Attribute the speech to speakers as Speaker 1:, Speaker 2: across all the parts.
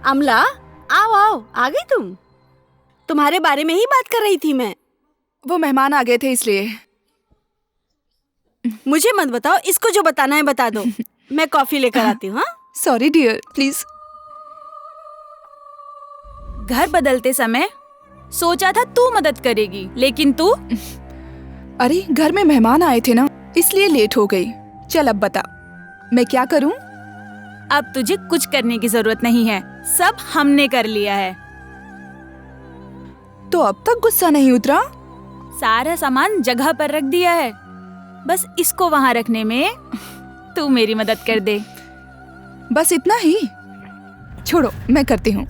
Speaker 1: अमला, आओ आओ, आ गई तुम। तुम्हारे बारे में ही बात कर रही थी मैं।
Speaker 2: वो मेहमान आ गए थे इसलिए।
Speaker 1: मुझे मत बताओ, इसको जो बताना है बता दो। मैं कॉफी लेकर आती हूँ। हाँ,
Speaker 2: सॉरी डियर, प्लीज।
Speaker 3: घर बदलते समय सोचा था तू मदद करेगी, लेकिन तू
Speaker 2: अरे घर में मेहमान आए थे ना, इसलिए लेट हो गई। चल अब बता, मैं क्या करूं?
Speaker 3: अब तुझे कुछ करने की जरूरत नहीं है, सब हमने कर लिया है।
Speaker 2: तो अब तक गुस्सा नहीं उतरा?
Speaker 3: सारा सामान जगह पर रख दिया है, बस इसको वहाँ रखने में तू मेरी मदद कर दे।
Speaker 2: बस इतना ही? छोड़ो, मैं करती हूँ।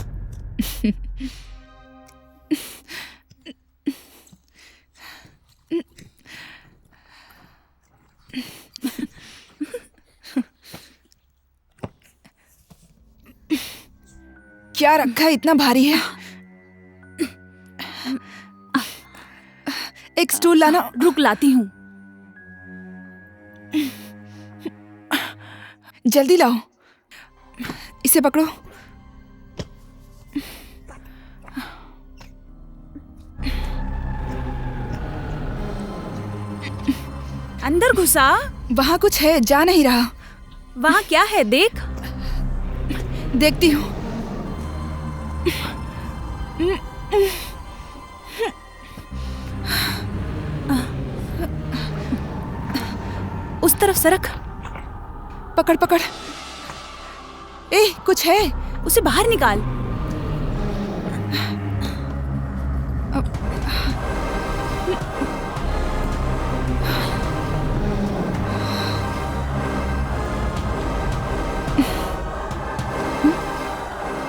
Speaker 2: क्या रखा है, इतना भारी है? एक स्टूल लाना।
Speaker 3: रुक, लाती हूँ।
Speaker 2: जल्दी लाओ, इसे पकड़ो।
Speaker 3: अंदर घुसा।
Speaker 2: वहाँ कुछ है, जा नहीं रहा।
Speaker 3: वहाँ क्या है देख।
Speaker 2: देखती हूँ।
Speaker 3: उस तरफ सरक।
Speaker 2: पकड़ पकड़। ए, कुछ है।
Speaker 3: उसे बाहर निकाल।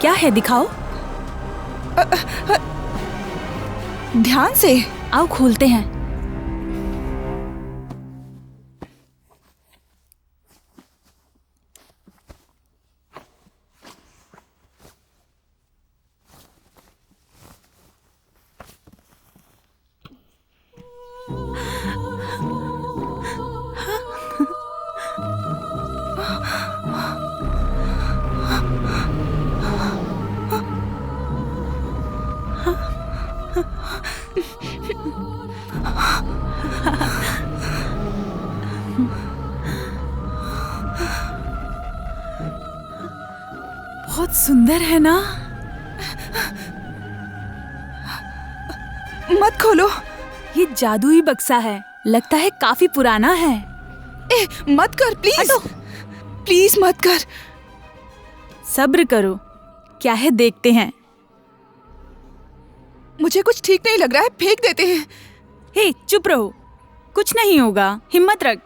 Speaker 3: क्या है, दिखाओ।
Speaker 2: ध्यान से।
Speaker 3: आओ खोलते हैं। बहुत सुंदर है ना?
Speaker 2: मत खोलो।
Speaker 3: ये जादुई बक्सा है, लगता है काफी पुराना है।
Speaker 2: ए, मत कर प्लीज।
Speaker 3: हटो।
Speaker 2: प्लीज मत कर।
Speaker 3: सब्र करो, क्या है देखते हैं।
Speaker 2: मुझे कुछ ठीक नहीं लग रहा है, फेंक देते हैं।
Speaker 3: हे, चुप रहो, कुछ नहीं होगा, हिम्मत रख।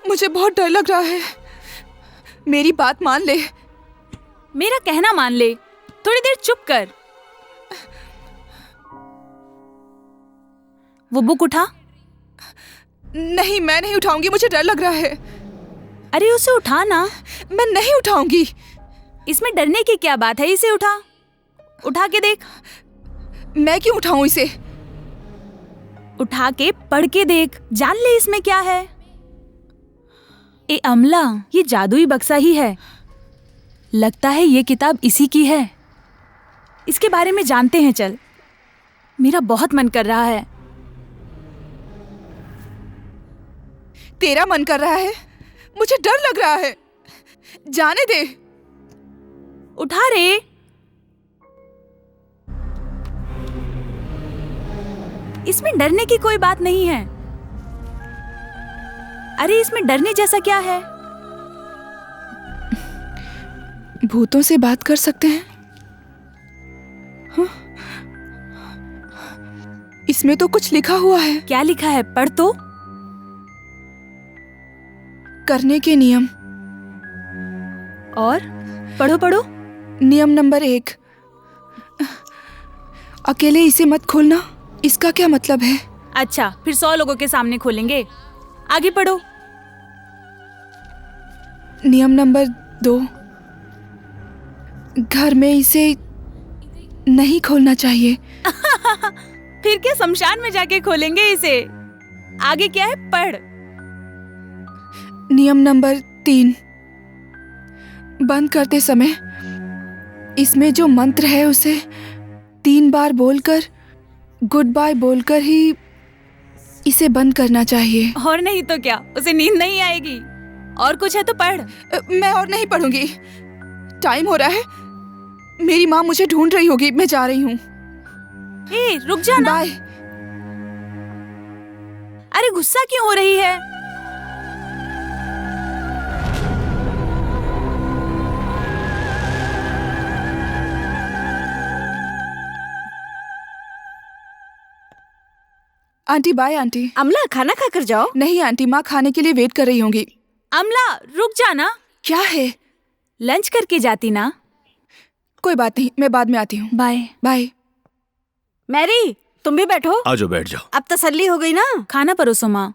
Speaker 2: मुझे बहुत डर लग रहा है। मेरी बात मान ले।
Speaker 3: मेरा कहना मान ले, थोड़ी देर चुप कर। वो बुक उठा।
Speaker 2: नहीं, मैं नहीं उठाऊंगी, मुझे डर लग रहा है।
Speaker 3: अरे उसे उठा ना।
Speaker 2: मैं नहीं उठाऊंगी।
Speaker 3: इसमें डरने की क्या बात है, इसे उठा। उठा के देख।
Speaker 2: मैं क्यों उठाऊं इसे?
Speaker 3: उठा के पढ़ के देख, जान ले इसमें क्या है। ए अमला, ये जादुई बक्सा ही है, लगता है ये किताब इसी की है। इसके बारे में जानते हैं, चल। मेरा बहुत मन कर रहा है।
Speaker 2: तेरा मन कर रहा है? मुझे डर लग रहा है, जाने दे।
Speaker 3: उठा रे। इसमें डरने की कोई बात नहीं है। अरे इसमें डरने जैसा क्या है?
Speaker 2: भूतों से बात कर सकते हैं? हाँ? इसमें तो कुछ लिखा हुआ है।
Speaker 3: क्या लिखा है, पढ़ तो।
Speaker 2: करने के नियम।
Speaker 3: और पढ़ो पढ़ो।
Speaker 2: नियम नंबर 1, अकेले इसे मत खोलना। इसका क्या मतलब है?
Speaker 3: अच्छा, फिर 100 लोगों के सामने खोलेंगे। आगे पढ़ो।
Speaker 2: नियम नंबर 2, घर में इसे नहीं खोलना चाहिए।
Speaker 3: फिर क्या, शमशान में जाके खोलेंगे इसे। आगे क्या है, पढ़।
Speaker 2: नियम नंबर 3, बंद करते समय इसमें जो मंत्र है उसे 3 बार बोलकर गुड बाय बोलकर ही इसे बंद करना चाहिए।
Speaker 3: और नहीं तो क्या, उसे नींद नहीं आएगी। और कुछ है तो पढ़।
Speaker 2: मैं और नहीं पढ़ूंगी, टाइम हो रहा है। मेरी माँ मुझे ढूंढ रही होगी, मैं जा रही हूँ।
Speaker 3: ए, रुक जा ना।
Speaker 2: बाय।
Speaker 3: अरे गुस्सा क्यों हो रही है?
Speaker 2: Aunty bye aunty.
Speaker 1: अमला खाना खाकर जाओ।
Speaker 2: नहीं आंटी, माँ खाने के लिए वेट कर रही होंगी।
Speaker 3: अमला रुक जा ना।
Speaker 2: क्या है?
Speaker 3: लंच करके जाती ना।
Speaker 2: कोई बात नहीं, मैं बाद में आती हूँ।
Speaker 3: Bye
Speaker 2: bye.
Speaker 1: मैरी तुम भी बैठो।
Speaker 4: आ जाओ, बैठ जाओ।
Speaker 1: अब तसल्ली हो गई ना?
Speaker 3: खाना परोसो माँ।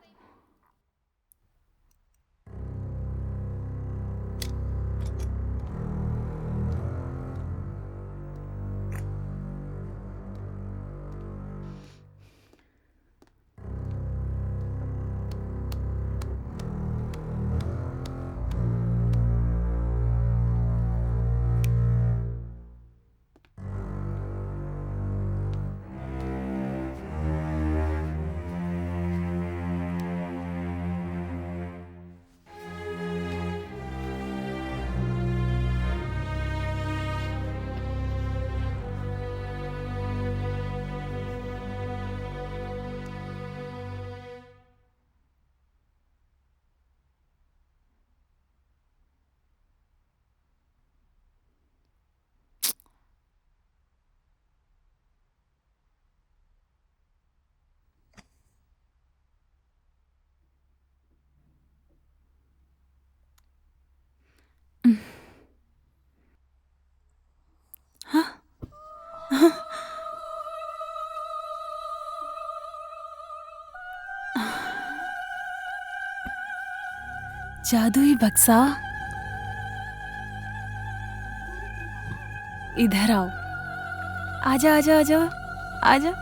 Speaker 3: जादुई बक्सा, इधर आओ। आजा आजा आजा आजा।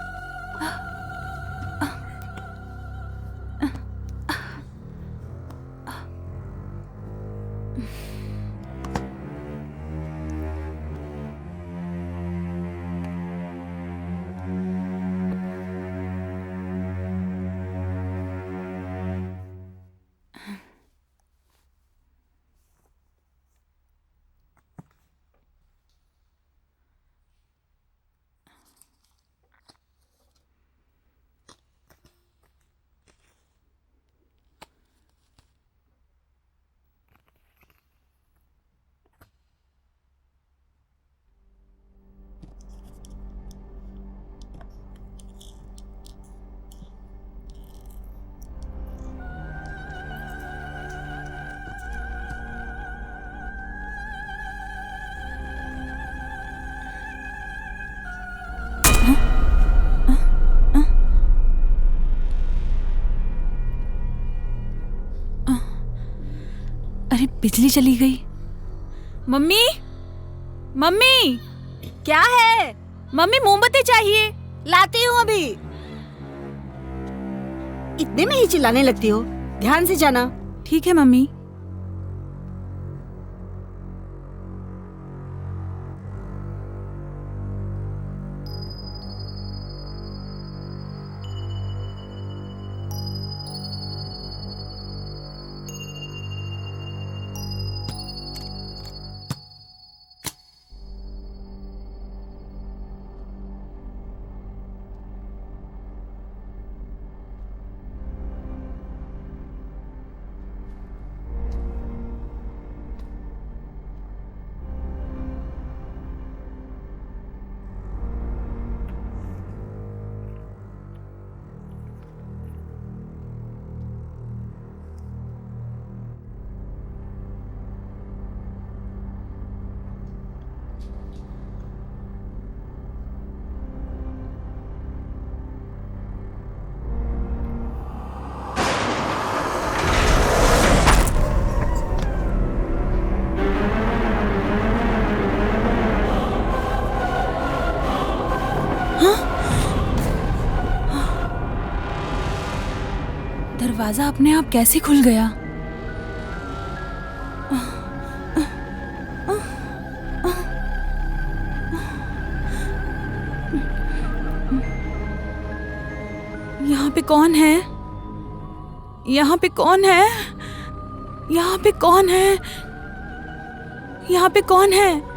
Speaker 3: अरे बिजली चली गई। Mummy mummy.
Speaker 1: क्या है?
Speaker 3: मम्मी मोमबत्ती चाहिए।
Speaker 1: लाती हूँ अभी। इतने में ही चिल्लाने लगती हो, ध्यान से जाना।
Speaker 3: ठीक है मम्मी। दरवाजा अपने आप कैसे खुल गया? पे कौन है? यहाँ पे कौन है? यहाँ पे कौन है? यहाँ पे कौन है?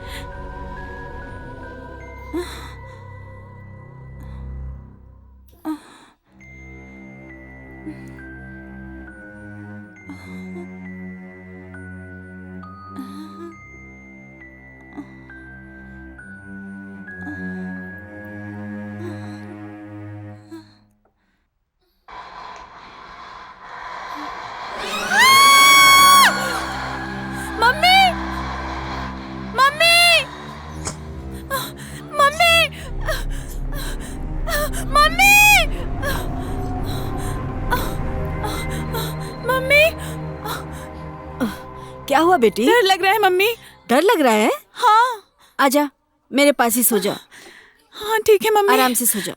Speaker 1: क्या हुआ बेटी?
Speaker 3: डर लग रहा है मम्मी।
Speaker 1: डर लग रहा है?
Speaker 3: हाँ।
Speaker 1: आजा, मेरे पास ही सो जा।
Speaker 3: हाँ ठीक है मम्मी।
Speaker 1: आराम से सो जा।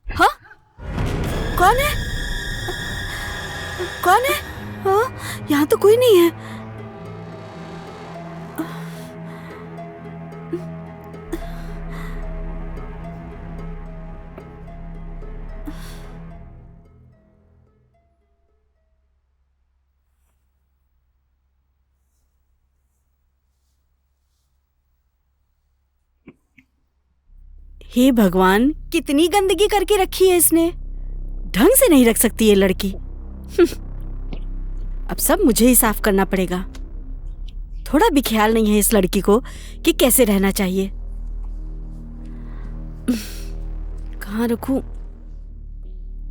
Speaker 1: हाँ? कौन है? कौन है? हाँ? यहाँ तो कोई नहीं है। हे भगवान, कितनी गंदगी करके रखी है इसने। ढंग से नहीं रख सकती ये लड़की। अब सब मुझे ही साफ करना पड़ेगा। थोड़ा भी ख्याल नहीं है इस लड़की को कि कैसे रहना चाहिए। कहाँ रखूं?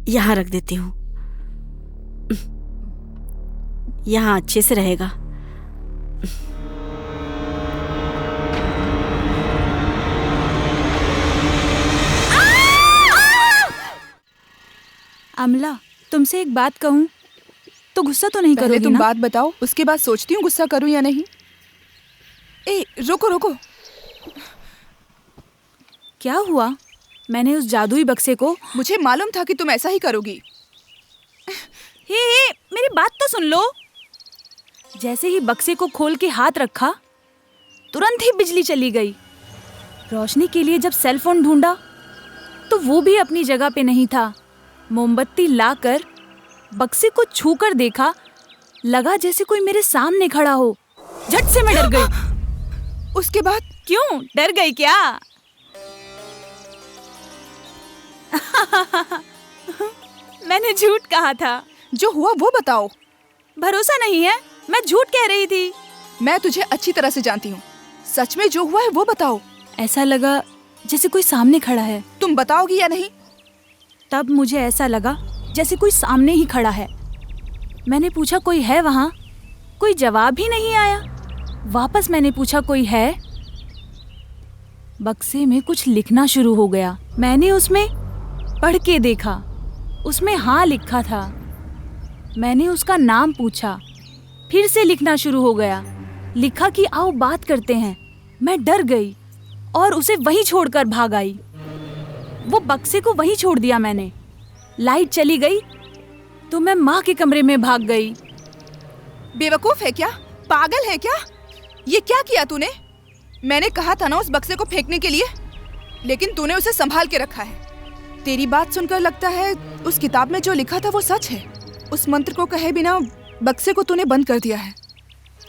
Speaker 1: यहाँ रख देती हूँ। यहाँ अच्छे से रहेगा।
Speaker 3: अमला, तुमसे एक बात कहूं तो गुस्सा तो नहीं
Speaker 2: पहले
Speaker 3: करोगी
Speaker 2: तुम
Speaker 3: ना?
Speaker 2: बात बताओ, उसके बाद सोचती हूँ गुस्सा करूँ या नहीं। ए रुको रुको।
Speaker 3: क्या हुआ? मैंने उस जादुई बक्से को।
Speaker 2: मुझे मालूम था कि तुम ऐसा ही करोगी।
Speaker 3: हे, मेरी बात तो सुन लो। जैसे ही बक्से को खोल के हाथ रखा, तुरंत ही बिजली चली गई। रोशनी के लिए जब सेल फोन ढूंढा तो वो भी अपनी जगह पे नहीं था। मोमबत्ती लाकर बक्से को छूकर देखा, लगा जैसे कोई मेरे सामने खड़ा हो। झट से मैं डर गई।
Speaker 2: उसके बाद?
Speaker 3: क्यों, डर गई क्या? मैंने झूठ कहा था।
Speaker 2: जो हुआ वो बताओ।
Speaker 3: भरोसा नहीं है? मैं झूठ कह रही थी।
Speaker 2: मैं तुझे अच्छी तरह से जानती हूँ। सच में जो हुआ है वो बताओ।
Speaker 3: ऐसा लगा जैसे कोई सामने खड़ा है।
Speaker 2: तुम बताओगी या नहीं?
Speaker 3: तब मुझे ऐसा लगा जैसे कोई सामने ही खड़ा है। मैंने पूछा कोई है वहाँ? कोई जवाब ही नहीं आया। वापस मैंने पूछा कोई है? बक्से में कुछ लिखना शुरू हो गया। मैंने उसमें पढ़ के देखा, उसमें हाँ लिखा था। मैंने उसका नाम पूछा, फिर से लिखना शुरू हो गया। लिखा कि आओ बात करते हैं। मैं डर गई और उसे वहीं छोड़कर भाग आई। वो बक्से को वहीं छोड़ दिया मैंने। लाइट चली गई तो मैं माँ के कमरे में भाग गई।
Speaker 2: बेवकूफ है क्या? पागल है क्या? ये क्या किया तूने? मैंने कहा था ना उस बक्से को फेंकने के लिए, लेकिन तूने उसे संभाल के रखा है। तेरी बात सुनकर लगता है उस किताब में जो लिखा था वो सच है। उस मंत्र को कहे बिना बक्से को तूने बंद कर दिया है।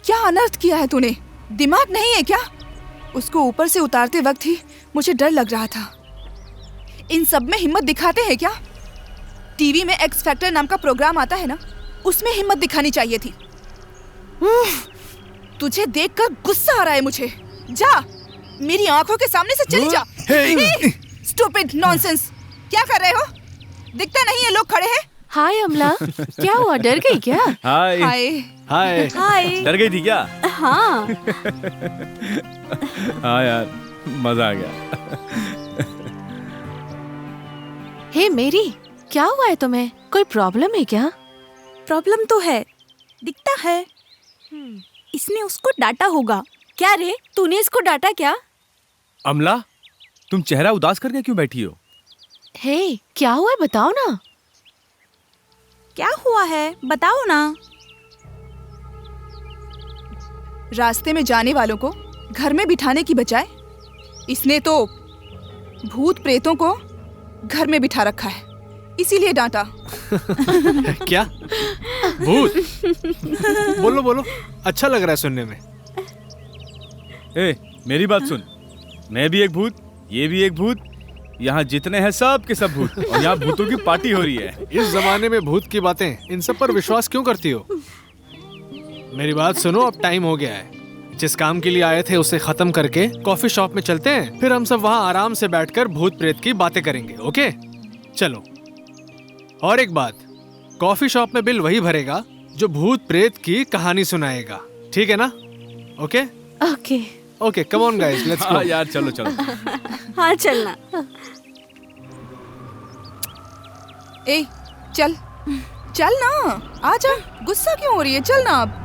Speaker 2: क्या अनर्थ किया है तूने? दिमाग नहीं है क्या? उसको ऊपर से उतारते वक्त ही मुझे डर लग रहा था। इन सब में हिम्मत दिखाते हैं क्या? टीवी में एक्स फैक्टर नाम का प्रोग्राम आता है ना, उसमें हिम्मत दिखानी चाहिए थी। तुझे देखकर गुस्सा आ रहा है मुझे। जा, मेरी आंखों के सामने से चली जा। स्टूपिड नॉनसेंस, क्या कर रहे हो? दिखता नहीं है लोग खड़े हैं।
Speaker 4: हाय अमला, क्या हुआ, डर गई क्या?
Speaker 5: हाय
Speaker 2: हाय।
Speaker 5: हाय
Speaker 3: हाय।
Speaker 5: डर गई थी क्या?
Speaker 1: हाँ।
Speaker 5: हाँ यार, मजा आ गया।
Speaker 4: हे मेरी, क्या हुआ है तुम्हें? कोई प्रॉब्लम है क्या?
Speaker 3: प्रॉब्लम तो है, दिखता है। इसने उसको डांटा होगा।
Speaker 1: क्या रे, तूने इसको डांटा क्या?
Speaker 5: अमला, तुम चेहरा उदास करके क्यों बैठी हो?
Speaker 4: हे, क्या हुआ है बताओ ना।
Speaker 3: क्या हुआ है बताओ ना।
Speaker 2: रास्ते में जाने वालों को घर में बिठाने की बजाय इसने तो भूत प्रेतों को घर में बिठा रखा है, इसीलिए डांटा।
Speaker 6: क्या? भूत? बोलो बोलो, अच्छा लग रहा है सुनने में।
Speaker 5: ए, मेरी बात सुन। मैं भी एक भूत, ये भी एक भूत, यहाँ जितने हैं सब के सब भूत, और यहाँ भूतों की पार्टी हो रही है।
Speaker 6: इस जमाने में भूत की बातें, इन सब पर विश्वास क्यों करती हो? मेरी बात सुनो, अब टाइम हो गया है। जिस काम के लिए आए थे उसे खत्म करके कॉफी शॉप में चलते हैं, फिर हम सब वहाँ आराम से बैठकर भूत प्रेत की बातें करेंगे। ओके, चलो। और एक बात, कॉफी शॉप में बिल वही भरेगा जो भूत प्रेत की कहानी सुनाएगा, ठीक है ना? Okay
Speaker 4: okay.
Speaker 6: Okay, come on guys, let's
Speaker 5: हाँ
Speaker 6: गो।
Speaker 5: यार, चलो चलो।
Speaker 1: हाँ चलना।
Speaker 2: ए, चल चल ना, आजा। गुस्सा क्यों हो रही है? चल ना अब।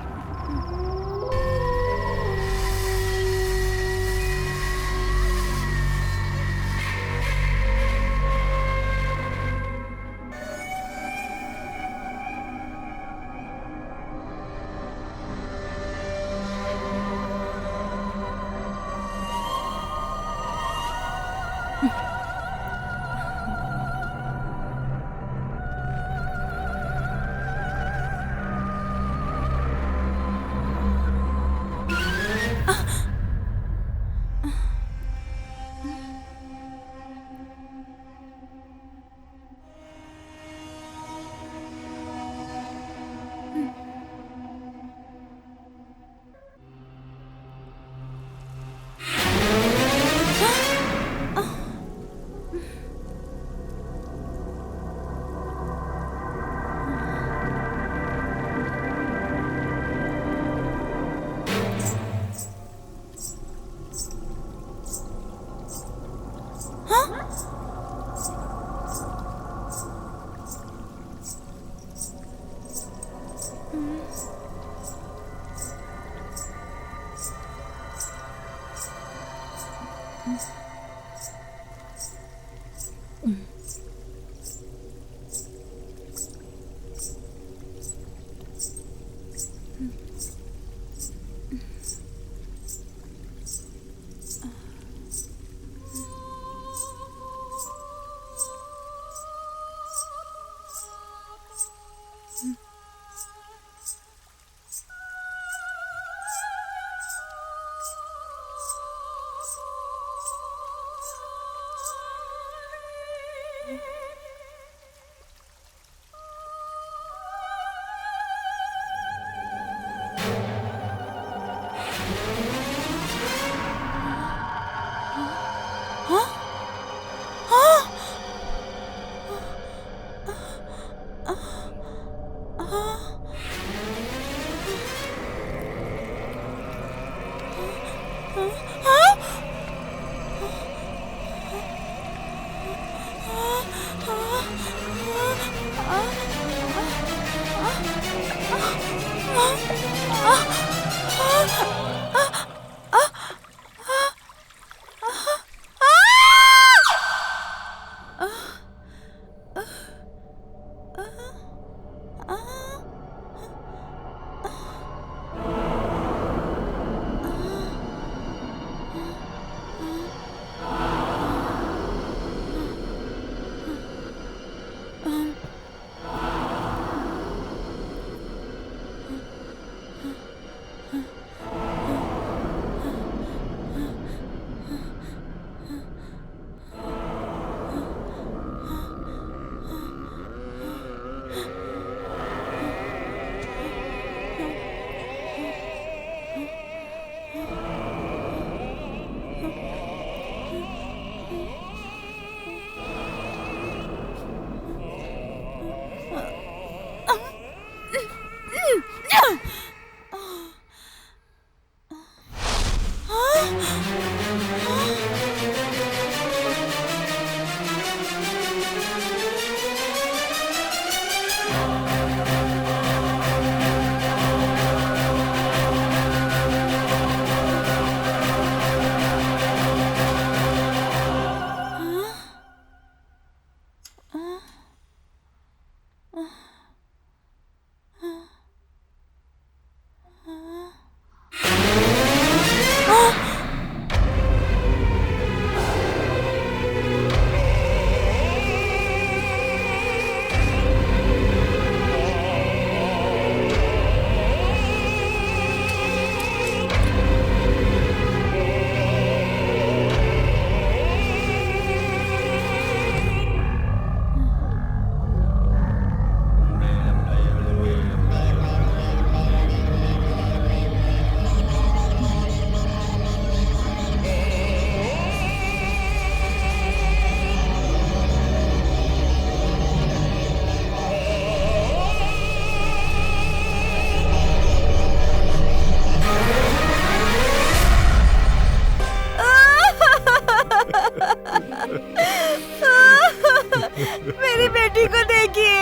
Speaker 1: मेरी बेटी को देखिए।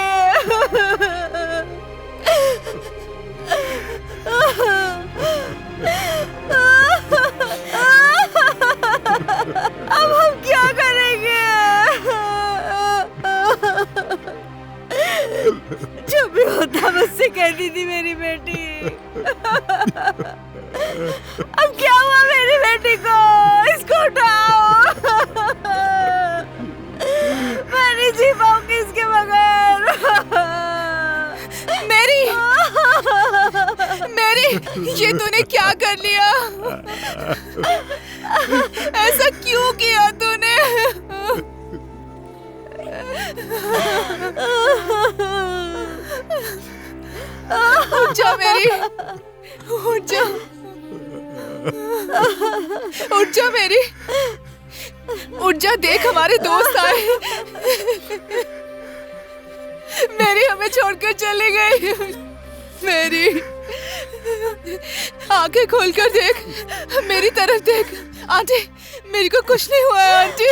Speaker 1: अब हम क्या करेंगे? जो भी होता मुझसे कहती थी मेरी बेटी। अब क्या हुआ मेरी बेटी को? इसको उठाओ। मैं नहीं जी पाऊंगी इसके बगैर।
Speaker 2: मेरी, ये तूने क्या कर लिया? ऐसा क्यों किया तूने? उठ जा मेरी, उठ जा, उठ जा मेरी, उठ जा। देख हमारे दोस्त आए। मेरी हमें छोड़कर चली गई। मेरी आंखें खोलकर देख, मेरी तरफ देख। आंटी, मेरी को कुछ नहीं हुआ है आंटी।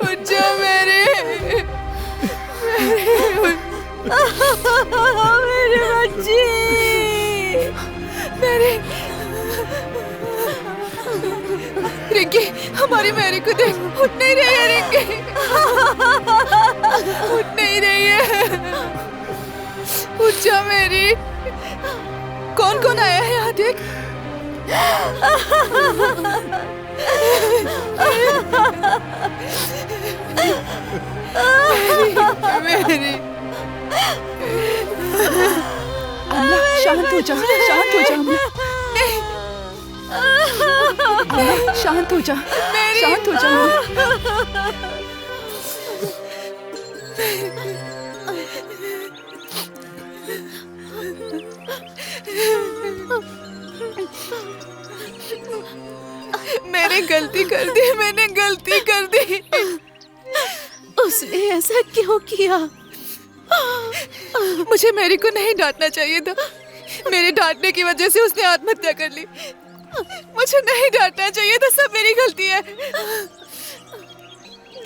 Speaker 2: उठ जा मेरी,
Speaker 1: मेरी बच्ची।
Speaker 2: मेरी रिंकी, हमारी मैरी को देख, उठ नहीं रही है रिंकी, उठ नहीं रही है। उठ जा मेरी। कौन कौन आया है यहाँ देख। मेरी अम्मा, शांत हो जा, शांत हो जा अम्मा। नहीं अम्मा, शांत हो जा, शांत हो जा। मैंने गलती कर दी, मैंने गलती कर दी।
Speaker 4: उसने ऐसा क्यों किया?
Speaker 2: मुझे मैरी को नहीं डांटना चाहिए था। मेरे डांटने की वजह से उसने आत्महत्या कर ली। मुझे नहीं डांटना चाहिए था, सब मेरी गलती है।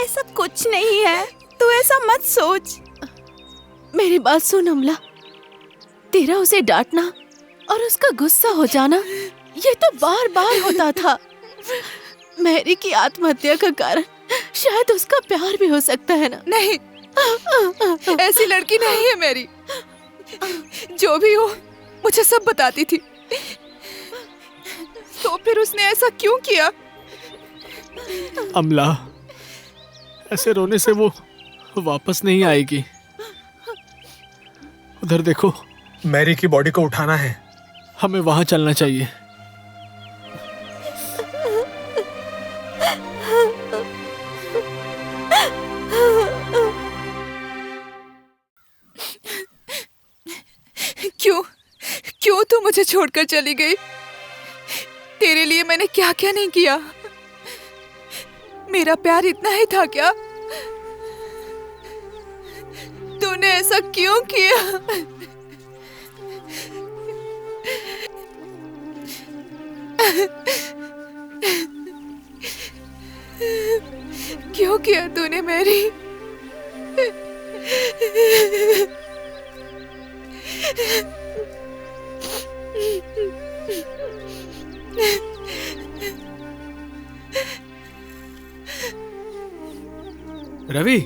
Speaker 1: ऐसा कुछ नहीं है, तू ऐसा मत सोच।
Speaker 4: मेरी बात सुन अमला, तेरा उसे डांटना और उसका गुस्सा हो जाना ये तो बार बार होता था। मैरी की आत्महत्या का कारण शायद उसका प्यार भी हो सकता है ना।
Speaker 2: नहीं, ऐसी लड़की नहीं है मैरी। जो भी हो मुझे सब बताती थी। तो फिर उसने ऐसा क्यों किया?
Speaker 6: अमला, ऐसे रोने से वो वापस नहीं आएगी। उधर देखो,
Speaker 7: मैरी की बॉडी को उठाना है।
Speaker 6: हमें वहां चलना चाहिए।
Speaker 2: क्यों क्यों तू मुझे छोड़कर चली गई? तेरे लिए मैंने क्या क्या नहीं किया। मेरा प्यार इतना ही था क्या? तूने ऐसा क्यों किया? क्यों किया तूने मेरी?
Speaker 6: रवि,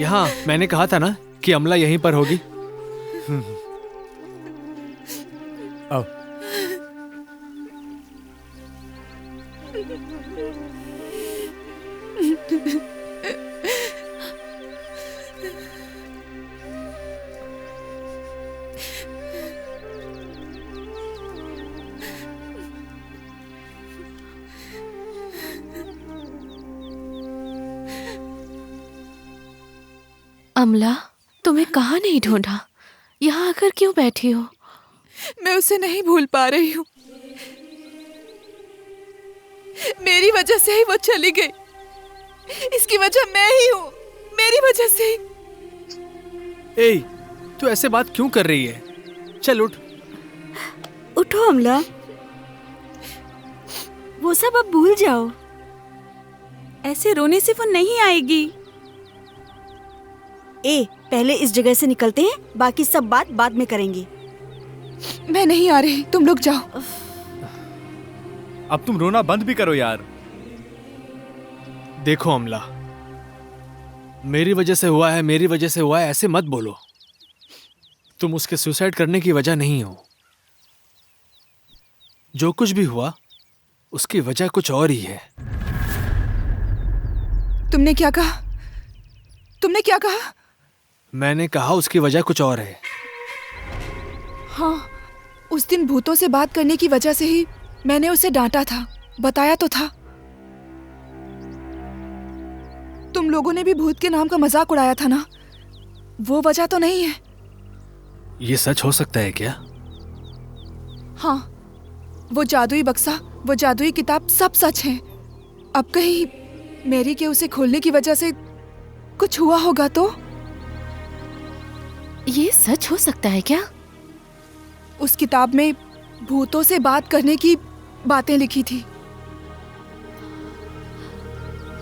Speaker 6: यहाँ मैंने कहा था ना कि अमला यहीं पर होगी।
Speaker 5: आओ।
Speaker 4: अमला, तुम्हें कहाँ नहीं ढूंढा? यहाँ आकर क्यों बैठी हो?
Speaker 2: मैं उसे नहीं भूल पा रही हूँ। मेरी वजह से ही वो चली गई। इसकी वजह मैं ही हूँ, मेरी वजह से ही।
Speaker 6: ए, तू ऐसे बात क्यों कर रही है? चल उठ।
Speaker 1: उठो अमला, वो सब अब भूल जाओ।
Speaker 3: ऐसे रोने से वो नहीं आएगी।
Speaker 1: ए, पहले इस जगह से निकलते हैं, बाकी सब बात बाद में करेंगे।
Speaker 2: मैं नहीं आ रही, तुम लोग जाओ।
Speaker 5: अब तुम रोना बंद भी करो यार।
Speaker 6: देखो अमला, मेरी वजह से हुआ है, मेरी वजह से हुआ है, ऐसे मत बोलो। तुम उसके सुसाइड करने की वजह नहीं हो। जो कुछ भी हुआ उसकी वजह कुछ और ही है।
Speaker 2: तुमने क्या कहा? तुमने क्या कहा?
Speaker 6: मैंने कहा उसकी वजह कुछ और है।
Speaker 2: हाँ, उस दिन भूतों से बात करने की वजह से ही मैंने उसे डांटा था, बताया तो था। तुम लोगों ने भी भूत के नाम का मजाक उड़ाया था ना, वो वजह तो नहीं है।
Speaker 6: ये सच हो सकता है क्या?
Speaker 2: हाँ, वो जादुई बक्सा, वो जादुई किताब सब सच है। अब कहीं मेरी के उसे खोलने की वजह से कुछ हुआ होगा तो?
Speaker 4: ये सच हो सकता है क्या?
Speaker 2: उस किताब में भूतों से बात करने की बातें लिखी थी।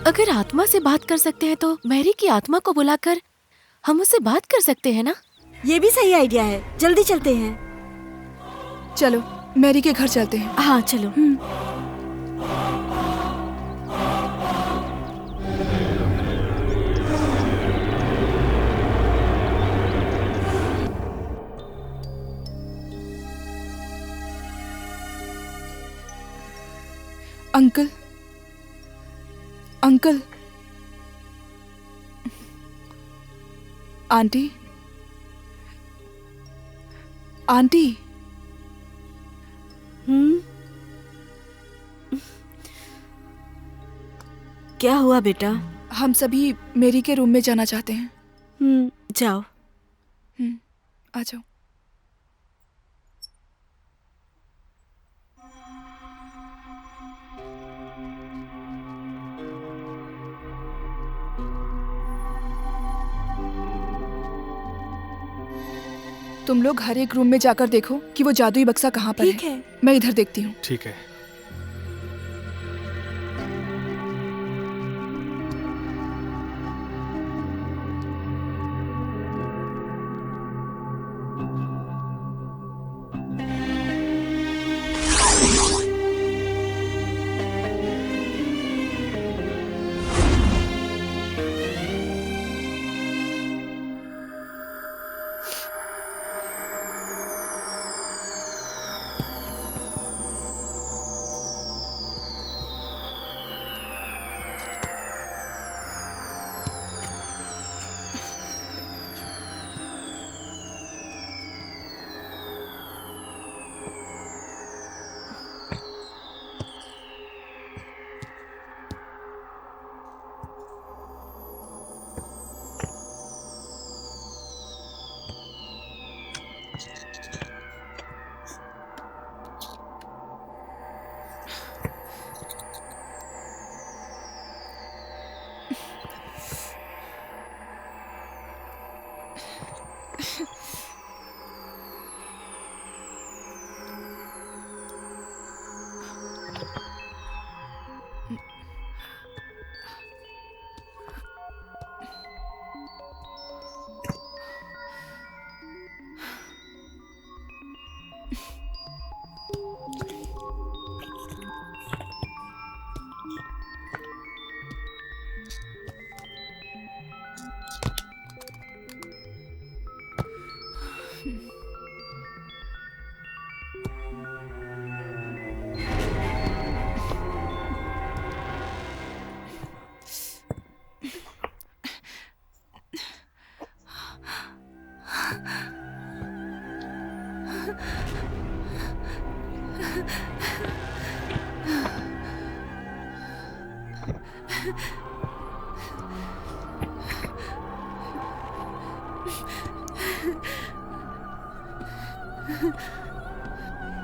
Speaker 4: अगर आत्मा से बात कर सकते हैं तो मैरी की आत्मा को बुलाकर हम उससे बात कर सकते हैं ना?
Speaker 1: ये भी सही आइडिया है, जल्दी चलते हैं।
Speaker 2: चलो मैरी के घर चलते हैं।
Speaker 1: हाँ चलो।
Speaker 2: Uncle, uncle, aunty, aunty.
Speaker 1: क्या हुआ बेटा?
Speaker 2: हम सभी मेरी के रूम में जाना चाहते हैं।
Speaker 1: जाओ।
Speaker 2: आ जाओ। तुम लोग हर एक रूम में जाकर देखो कि वो जादुई बक्सा कहाँ पर
Speaker 1: ठीक है।
Speaker 2: मैं इधर देखती हूँ।
Speaker 6: ठीक है।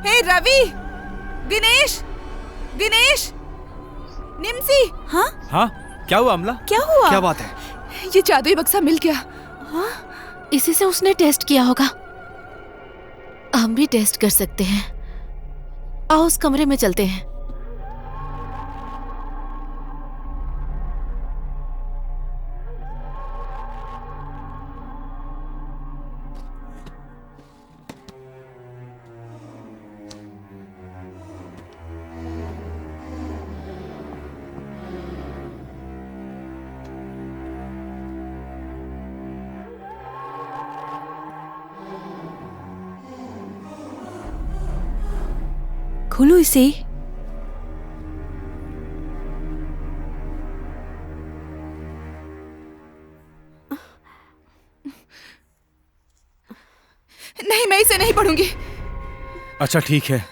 Speaker 2: हे रवि, दिनेश, दिनेश, निम्सी,
Speaker 3: हाँ,
Speaker 5: हाँ, क्या हुआ अमला?
Speaker 3: क्या हुआ?
Speaker 6: क्या बात है?
Speaker 2: ये जादुई बक्सा मिल गया।
Speaker 4: इसी से उसने टेस्ट किया होगा। हम भी टेस्ट कर सकते हैं। आओ उस कमरे में चलते हैं।
Speaker 3: खोलो इसे।
Speaker 2: नहीं, मैं इसे नहीं पढ़ूंगी।
Speaker 5: अच्छा ठीक है,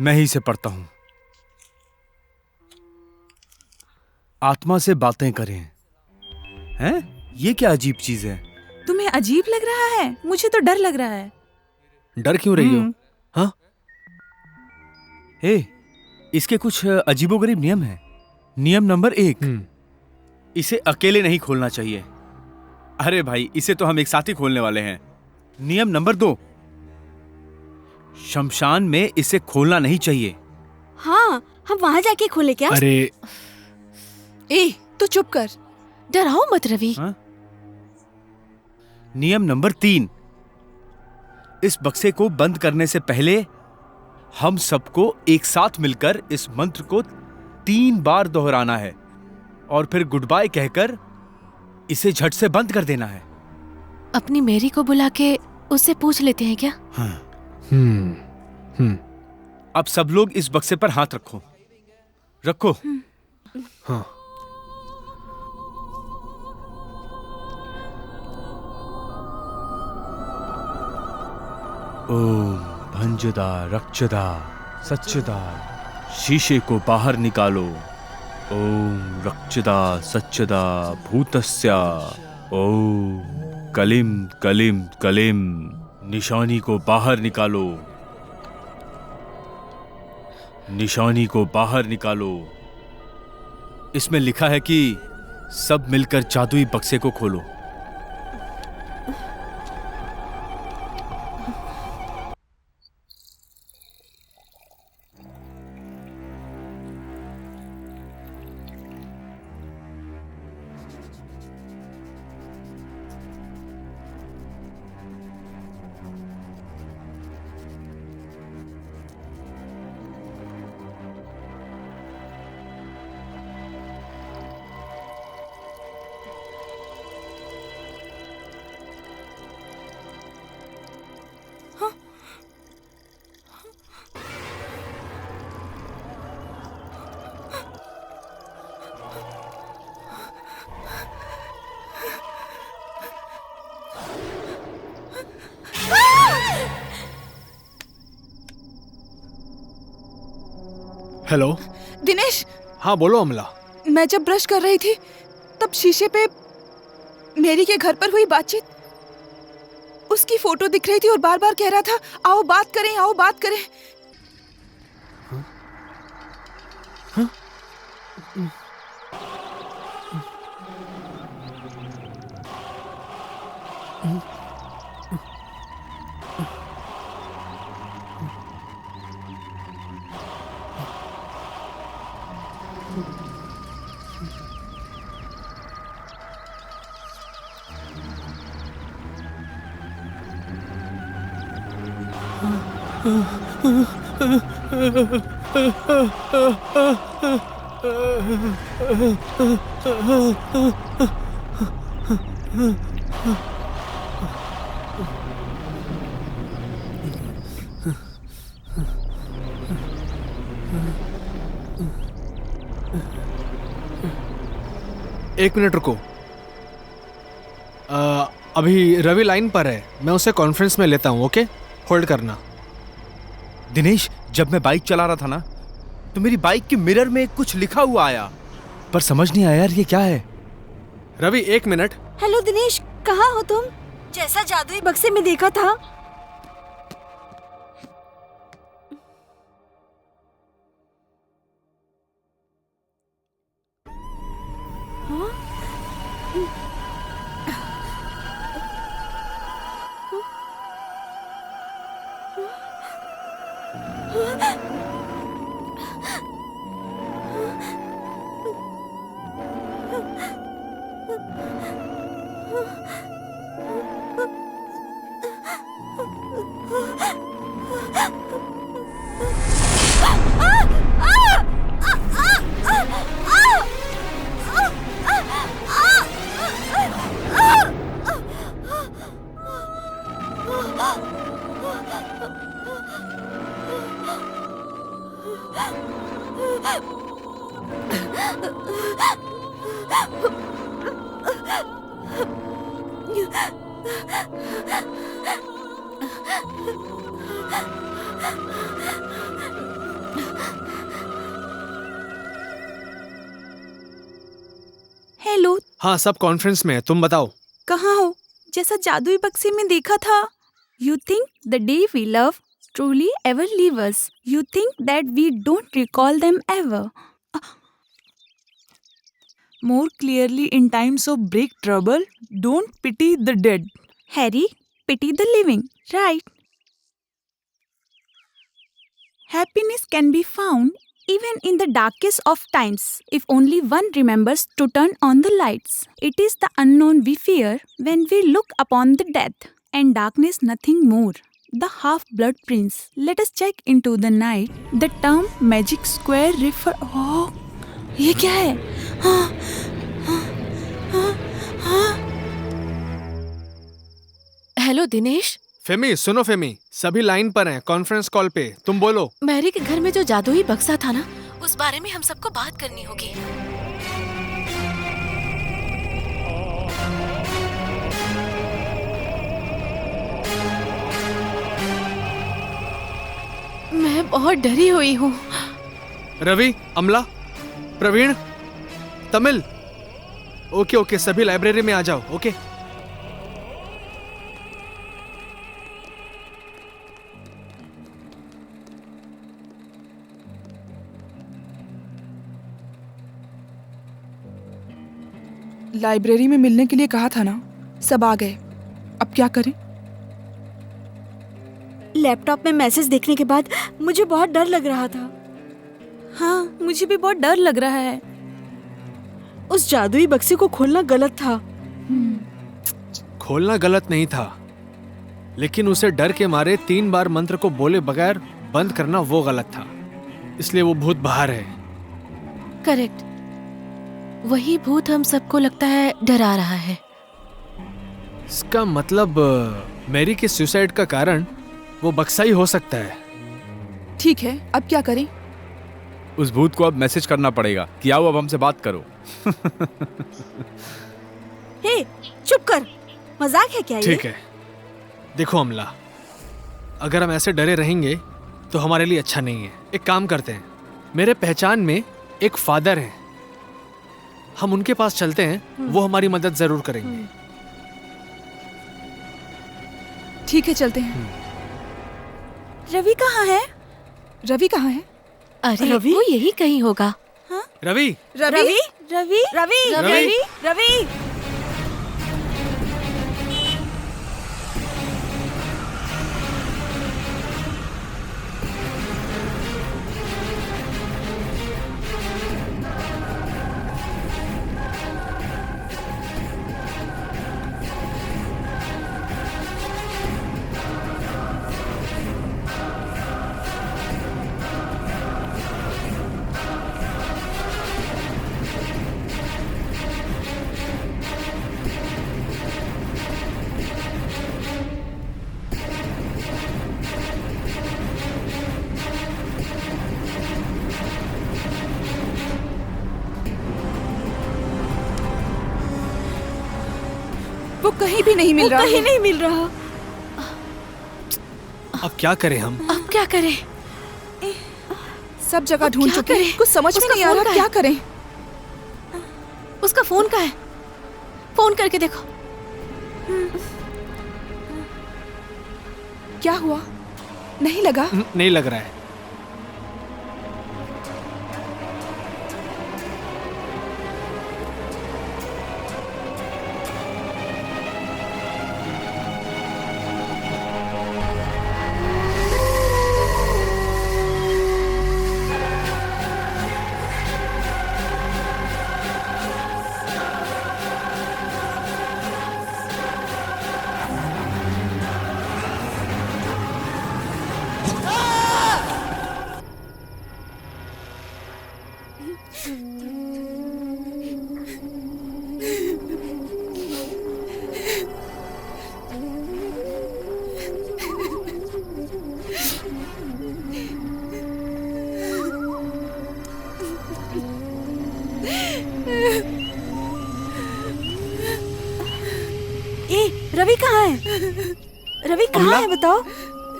Speaker 5: मैं ही इसे पढ़ता हूं। आत्मा से बातें करें। हैं? ये क्या अजीब चीज है?
Speaker 3: तुम्हें अजीब लग रहा है? मुझे तो डर लग रहा है।
Speaker 6: डर क्यों रही हो? हाँ?
Speaker 5: हे, इसके कुछ अजीबोगरीब नियम हैं। नियम नंबर 1, इसे अकेले नहीं खोलना चाहिए। अरे भाई, इसे तो हम एक साथ ही खोलने वाले हैं। नियम नंबर 2, शमशान में इसे खोलना नहीं चाहिए।
Speaker 1: हाँ, हम वहाँ जाके खोले क्या?
Speaker 6: अरे
Speaker 2: ए, तू चुप कर।
Speaker 4: डराओ मत रवि।
Speaker 5: हाँ? नियम नंबर 3, इस बक्से को बंद करने से पहले हम सबको एक साथ मिलकर इस मंत्र को 3 बार दोहराना है और फिर गुड बाय कहकर इसे झट से बंद कर देना है।
Speaker 4: अपनी मेरी को बुला के उससे पूछ लेते हैं क्या?
Speaker 5: अब सब लोग इस बक्से पर हाथ रखो। रखो।
Speaker 6: हाँ।
Speaker 5: ओम भंजदा रक्षदा सच्चदा, शीशे को बाहर निकालो। ओम रक्षदा सच्चदा भूतस्या। ओम कलिम कलिम कलिम, निशानी को बाहर निकालो। निशानी को बाहर निकालो। इसमें लिखा है कि सब मिलकर जादुई बक्से को खोलो।
Speaker 6: हेलो।
Speaker 2: दिनेश,
Speaker 6: हाँ बोलो अमला।
Speaker 2: मैं जब ब्रश कर रही थी तब शीशे पे मेरी के घर पर हुई बातचीत, उसकी फोटो दिख रही थी और बार बार कह रहा था आओ बात करें, आओ बात करें।
Speaker 6: एक मिनट रुको। अभी रवि लाइन पर है, मैं उसे कॉन्फ्रेंस में लेता हूँ। ओके, होल्ड करना।
Speaker 5: दिनेश, जब मैं बाइक चला रहा था ना, तो मेरी बाइक के मिरर में कुछ लिखा हुआ आया, पर समझ नहीं आया यार ये क्या है।
Speaker 6: रवि एक मिनट।
Speaker 1: हेलो दिनेश, कहाँ हो तुम? जैसा जादुई बक्से में देखा था।
Speaker 3: हेलो,
Speaker 6: हाँ, सब कॉन्फ्रेंस में है, तुम बताओ।
Speaker 3: कहाँ हो? जैसा जादुई बक्से में देखा था। You think the day we love truly ever leave us. You think that we don't recall them ever. More clearly in times of break trouble, don't pity the dead. Harry, pity the living, right? Happiness can be found even in the darkest of times if only one remembers to turn on the lights. It is the unknown we fear when we look upon the death, and darkness nothing more. The half-blood prince. Let us check into the night. The term magic square refer. Oh, ये क्या है? हाँ, हाँ, हाँ, हाँ.
Speaker 4: Hello Dinesh,
Speaker 6: फेमी, सुनो फेमी, सभी line पर हैं, कॉन्फ्रेंस कॉल पे। तुम बोलो।
Speaker 4: मैरी के घर में जो जादुई बक्सा था ना, उस बारे में हम सबको बात करनी होगी। मैं बहुत डरी हुई हूँ।
Speaker 6: रवि, अमला, प्रवीण, तमिल। ओके ओके, सभी लाइब्रेरी में आ जाओ। ओके।
Speaker 2: लाइब्रेरी में मिलने के लिए कहा था ना, सब आ गए। अब क्या करें?
Speaker 1: लैपटॉप में मैसेज देखने के बाद मुझे बहुत डर लग रहा था।
Speaker 3: हाँ, मुझे भी बहुत डर लग रहा है।
Speaker 1: उस जादुई बक्से को खोलना गलत था।
Speaker 6: खोलना गलत नहीं था, लेकिन उसे डर के मारे 3 बार मंत्र को बोले बगैर बंद करना वो गलत था। इसलिए वो भूत बाहर है।
Speaker 4: करेक्ट, वही भूत हम सबको लगता है डरा रहा है।
Speaker 6: इसका मतलब मैरी के सुसाइड का कारण वो बक्सा ही हो सकता है।
Speaker 2: ठीक है, अब क्या करें?
Speaker 5: उस भूत को अब मैसेज करना पड़ेगा कि आओ अब हमसे बात करो।
Speaker 1: हे, चुप कर, मजाक है क्या ये?
Speaker 6: ठीक है, देखो अमला, अगर हम ऐसे डरे रहेंगे तो हमारे लिए अच्छा नहीं है। एक काम करते हैं, मेरे पहचान में एक फादर हैं, हम उनके पास चलते हैं, वो हमारी मदद जरूर करेंगे।
Speaker 2: ठीक है, चलते हैं।
Speaker 3: रवि कहाँ है?
Speaker 2: रवि कहाँ है?
Speaker 4: अरे
Speaker 1: रवि?
Speaker 4: वो यही कहीं होगा।
Speaker 6: रवि,
Speaker 1: रवि,
Speaker 3: रवि,
Speaker 1: रवि,
Speaker 6: रवि,
Speaker 1: रवि।
Speaker 2: वो कहीं भी नहीं मिल रहा
Speaker 1: कहीं
Speaker 2: है।
Speaker 1: नहीं मिल रहा।
Speaker 6: अब क्या करें हम?
Speaker 4: अब क्या करें?
Speaker 2: सब जगह ढूंढ
Speaker 4: क्या
Speaker 2: चुके
Speaker 4: करें?
Speaker 2: हैं, कुछ समझ में
Speaker 4: उसका
Speaker 2: नहीं आ
Speaker 4: फोन
Speaker 2: रहा
Speaker 4: कहाँ
Speaker 2: क्या
Speaker 4: है?
Speaker 2: करें।
Speaker 4: उसका फोन कहाँ है? फोन करके देखो।
Speaker 2: क्या हुआ? नहीं लगा?
Speaker 6: नहीं लग रहा है।
Speaker 1: रवि कहाँ है? रवि
Speaker 6: अमला?
Speaker 1: कहाँ है बताओ?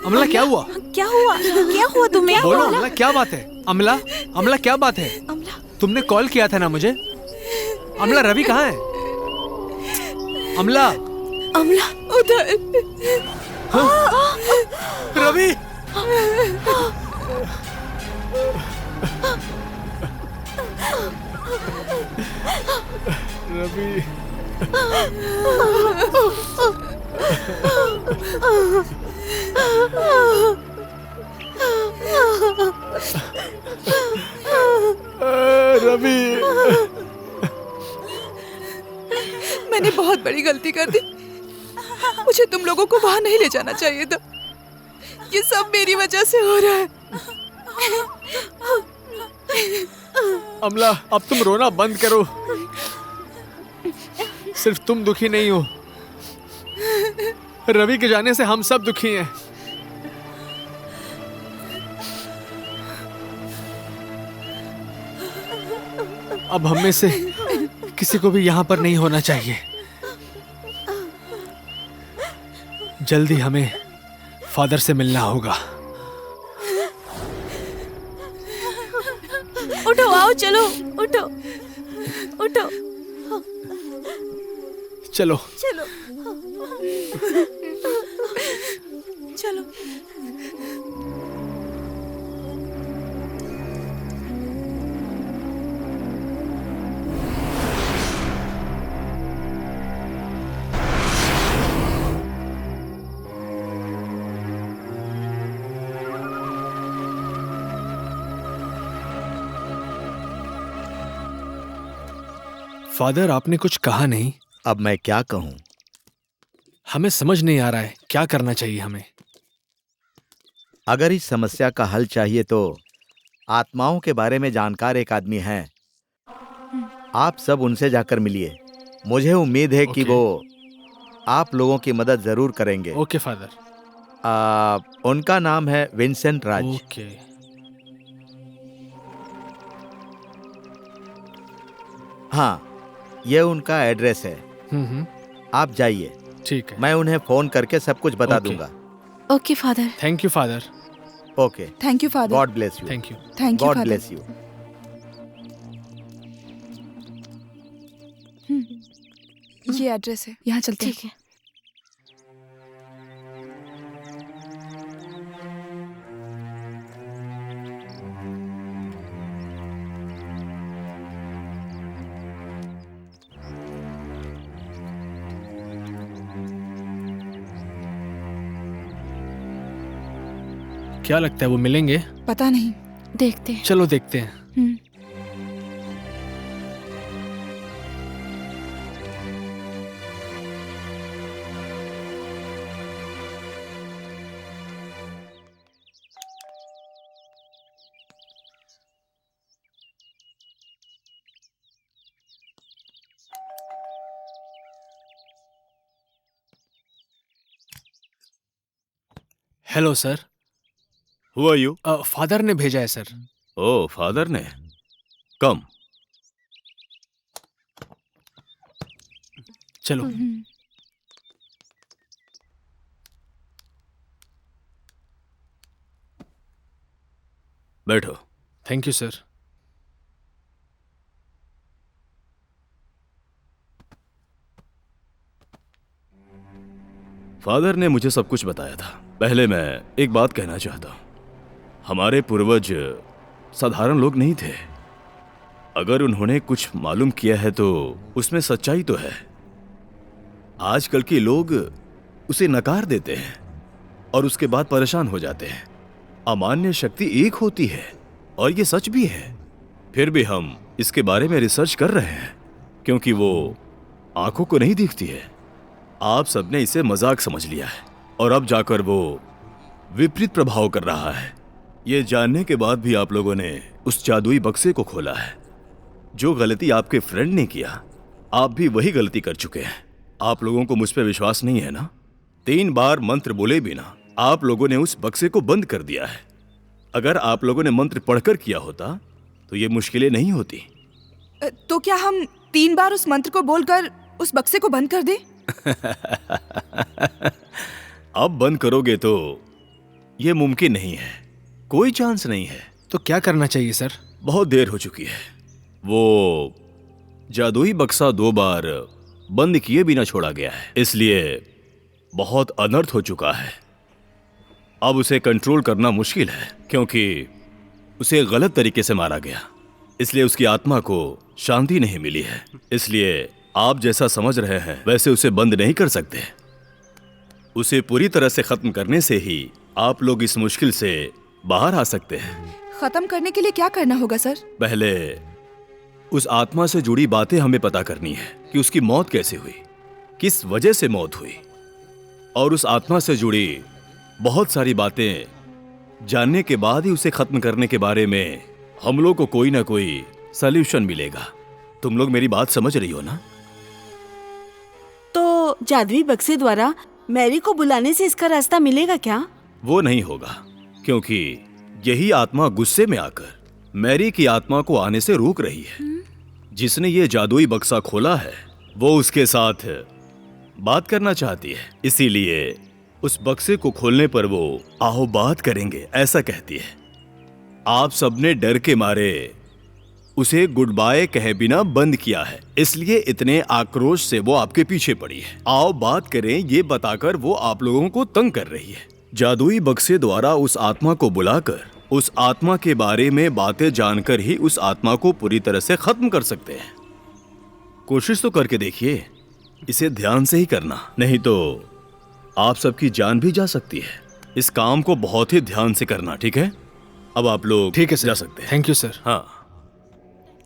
Speaker 6: अमला क्या हुआ?
Speaker 1: क्या हुआ? क्या हुआ तुम्हें?
Speaker 6: बोलो अमला, क्या बात है? अमला, अमला क्या बात है?
Speaker 4: अमला,
Speaker 6: तुमने कॉल किया था ना मुझे? अमला, रवि कहाँ है? अमला,
Speaker 4: अमला उधर।
Speaker 6: रवि! रवि! रवि!
Speaker 2: मैंने बहुत बड़ी गलती कर दी। मुझे तुम लोगों को वहां नहीं ले जाना चाहिए था। ये सब मेरी वजह से हो रहा है।
Speaker 6: अमला, अब तुम रोना बंद करो। सिर्फ तुम दुखी नहीं हो, रवि के जाने से हम सब दुखी हैं। अब हम में से किसी को भी यहाँ पर नहीं होना चाहिए। जल्दी हमें फादर से मिलना होगा।
Speaker 4: उठो, आओ, चलो, उठो, उठो,
Speaker 6: चलो।
Speaker 4: चलो, चलो।
Speaker 6: फादर, आपने कुछ कहा नहीं।
Speaker 8: अब मैं क्या कहूं?
Speaker 6: हमें समझ नहीं आ रहा है क्या करना चाहिए हमें।
Speaker 8: अगर इस समस्या का हल चाहिए तो आत्माओं के बारे में जानकार एक आदमी हैं। आप सब उनसे जाकर मिलिए। मुझे उम्मीद है कि
Speaker 6: ओके।
Speaker 8: वो आप लोगों की मदद जरूर करेंगे।
Speaker 6: Okay father.
Speaker 8: उनका नाम है विंसेंट राज।
Speaker 6: ओके।
Speaker 8: हाँ, ये उनका एड्रेस है। आप जाइए,
Speaker 6: ठीक है।
Speaker 8: मैं उन्हें फोन करके सब कुछ बता
Speaker 6: ओके।
Speaker 8: दूंगा।
Speaker 4: Okay father.
Speaker 6: Thank you father.
Speaker 8: Okay,
Speaker 2: thank you father.
Speaker 8: God bless you.
Speaker 6: Thank you.
Speaker 2: Thank you
Speaker 8: God
Speaker 2: father.
Speaker 8: Bless you.
Speaker 2: ये एड्रेस है, यहाँ चलते हैं।
Speaker 4: ठीक है।
Speaker 6: क्या लगता है वो मिलेंगे?
Speaker 2: पता नहीं।
Speaker 4: देखते हैं।
Speaker 6: चलो देखते हैं। Hello sir.
Speaker 9: Who are you?
Speaker 6: Father ने भेजा है सर।
Speaker 9: Oh, फादर ने। कम।
Speaker 6: चलो।
Speaker 9: बैठो।
Speaker 6: Thank you sir.
Speaker 9: फादर ने मुझे सब कुछ बताया था। पहले मैं एक बात कहना चाहता हूं, हमारे पूर्वज साधारण लोग नहीं थे। अगर उन्होंने कुछ मालूम किया है तो उसमें सच्चाई तो है। आजकल के लोग उसे नकार देते हैं और उसके बाद परेशान हो जाते हैं। अमान्य शक्ति एक होती है और ये सच भी है। फिर भी हम इसके बारे में रिसर्च कर रहे हैं क्योंकि वो आंखों को नहीं दिखती है। आप सबने इसे मजाक समझ लिया है और अब जाकर वो विपरीत प्रभाव कर रहा है। ये जानने के बाद भी आप लोगों ने उस जादुई बक्से को खोला है। जो गलती आपके फ्रेंड ने किया, आप भी वही गलती कर चुके हैं। आप लोगों को मुझ पर विश्वास नहीं है ना? 3 बार मंत्र बोले बिना आप लोगों ने उस बक्से को बंद कर दिया है। अगर आप लोगों ने मंत्र पढ़कर किया होता तो ये मुश्किलें नहीं होती।
Speaker 2: तो क्या हम 3 बार उस मंत्र को बोलकर उस बक्से को बंद कर दें?
Speaker 9: अब बंद करोगे तो ये मुमकिन नहीं है, कोई चांस नहीं है।
Speaker 6: तो क्या करना चाहिए सर?
Speaker 9: बहुत देर हो चुकी है। वो जादुई बक्सा 2 बार बंद किए बिना छोड़ा गया है, इसलिए बहुत अनर्थ हो चुका है। अब उसे कंट्रोल करना मुश्किल है क्योंकि उसे गलत तरीके से मारा गया, इसलिए उसकी आत्मा को शांति नहीं मिली है। इसलिए आप जैसा समझ रहे हैं वैसे उसे बंद नहीं कर सकते। उसे पूरी तरह से खत्म करने से ही आप लोग इस मुश्किल से बाहर आ सकते हैं।
Speaker 2: खत्म करने के लिए क्या करना होगा सर?
Speaker 9: पहले उस आत्मा से जुड़ी बातें हमें पता करनी है कि उसकी मौत कैसे हुई, किस वजह से मौत हुई, और उस आत्मा से जुड़ी बहुत सारी बातें जानने के बाद ही उसे खत्म करने के बारे में हम लोग को कोई ना कोई सल्यूशन मिलेगा। तुम लोग मेरी बात समझ रही हो ना?
Speaker 1: तो जादुई बक्से द्वारा मैरी को बुलाने से इसका रास्ता मिलेगा क्या?
Speaker 9: वो नहीं होगा क्योंकि यही आत्मा गुस्से में आकर मैरी की आत्मा को आने से रोक रही है। जिसने ये जादुई बक्सा खोला है वो उसके साथ बात करना चाहती है, इसीलिए उस बक्से को खोलने पर वो आओ बात करेंगे ऐसा कहती है। आप सबने डर के मारे उसे गुड बाय कहे बिना बंद किया है, इसलिए इतने आक्रोश से वो आपके पीछे पड़ी है। आओ बात करें ये बताकर वो आप लोगों को तंग कर रही है। जादुई बक्से द्वारा उस आत्मा को बुलाकर उस आत्मा के बारे में बातें जानकर ही उस आत्मा को पूरी तरह से खत्म कर सकते हैं। कोशिश तो करके देखिए, इसे ध्यान से ही करना, नहीं तो आप सबकी जान भी जा सकती है। इस काम को बहुत ही ध्यान से करना, ठीक है? अब आप लोग
Speaker 6: ठीक है सर,
Speaker 9: जा सकते हैं।
Speaker 6: Thank you sir.
Speaker 9: हाँ,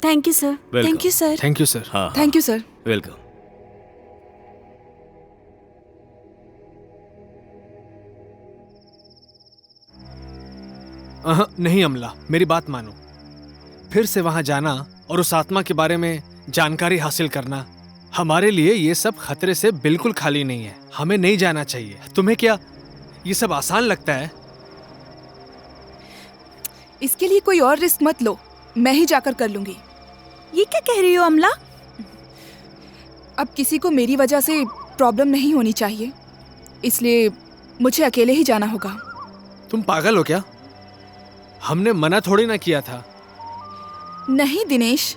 Speaker 1: thank you sir.
Speaker 9: Welcome.
Speaker 3: Thank you sir.
Speaker 6: Thank you sir.
Speaker 9: हाँ,
Speaker 2: थैंक यू सर।
Speaker 9: वेलकम।
Speaker 6: नहीं अमला, मेरी बात मानो। फिर से वहां जाना और उस आत्मा के बारे में जानकारी हासिल करना, हमारे लिए ये सब खतरे से बिल्कुल खाली नहीं है। हमें नहीं जाना चाहिए। तुम्हें क्या ये सब आसान लगता है?
Speaker 2: इसके लिए कोई और रिस्क मत लो, मैं ही जाकर कर लूंगी।
Speaker 3: ये क्या कह रही हो अमला?
Speaker 2: अब किसी को मेरी वजह से प्रॉब्लम नहीं होनी चाहिए, इसलिए मुझे अकेले ही जाना होगा।
Speaker 6: तुम पागल हो क्या? हमने मना थोड़ी ना किया था।
Speaker 2: नहीं दिनेश,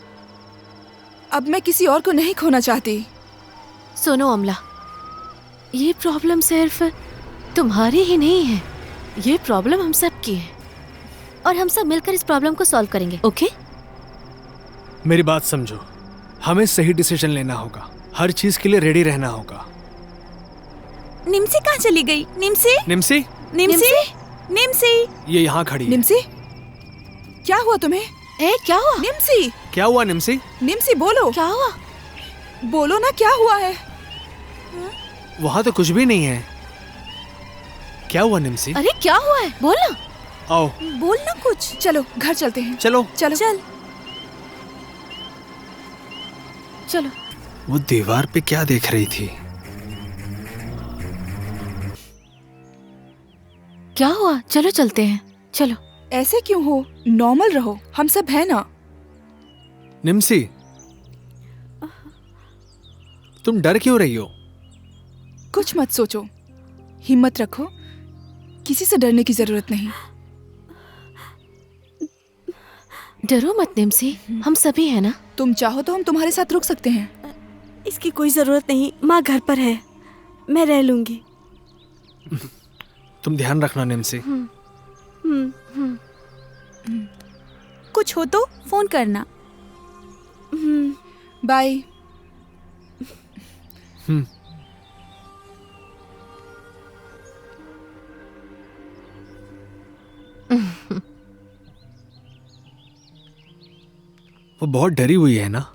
Speaker 2: अब मैं किसी और को नहीं खोना चाहती।
Speaker 4: सुनो अमला, ये प्रॉब्लम सिर्फ तुम्हारी ही नहीं है, ये प्रॉब्लम हम सब की है और हम सब मिलकर इस प्रॉब्लम को सॉल्व करेंगे। ओके?
Speaker 6: मेरी बात समझो, हमें सही डिसीजन लेना होगा, हर चीज के लिए रेडी रहना होगा।
Speaker 3: निम्सी कहाँ चली गई? निम्सी?
Speaker 6: निम्सी?
Speaker 3: निम्सी? निम्सी?
Speaker 6: ये यहाँ खड़ी है।
Speaker 2: निम्सी, क्या हुआ तुम्हें?
Speaker 4: क्या हुआ?
Speaker 2: निम्सी,
Speaker 6: क्या हुआ निम्सी?
Speaker 2: निम्सी बोलो।
Speaker 4: क्या हुआ?
Speaker 2: बोलो ना, क्या हुआ है?
Speaker 6: वहाँ तो कुछ भी नहीं है। क्या हुआ निम्सी?
Speaker 4: अरे क्या हुआ है? बोलो।
Speaker 6: आओ
Speaker 3: बोल ना कुछ।
Speaker 2: चलो घर चलते हैं।
Speaker 6: चलो।
Speaker 2: चलो
Speaker 3: चल।
Speaker 4: चलो।
Speaker 6: वो दीवार पे क्या देख रही थी?
Speaker 4: क्या हुआ? चलो चलते हैं, चलो।
Speaker 2: ऐसे क्यों हो? नॉर्मल रहो, हम सब हैं ना।
Speaker 6: निम्सी, तुम डर क्यों रही हो?
Speaker 2: कुछ मत सोचो, हिम्मत रखो, किसी से डरने की जरूरत नहीं।
Speaker 4: डरो मत निम्सी, हम सभी हैं ना।
Speaker 2: तुम चाहो तो हम तुम्हारे साथ रुक सकते हैं।
Speaker 1: इसकी कोई जरूरत नहीं, माँ घर पर है, मैं रह लूंगी।
Speaker 6: तुम ध्यान रखना निम्सी।
Speaker 3: कुछ हो तो फोन करना।
Speaker 2: बाय।
Speaker 6: वो बहुत डरी हुई है ना।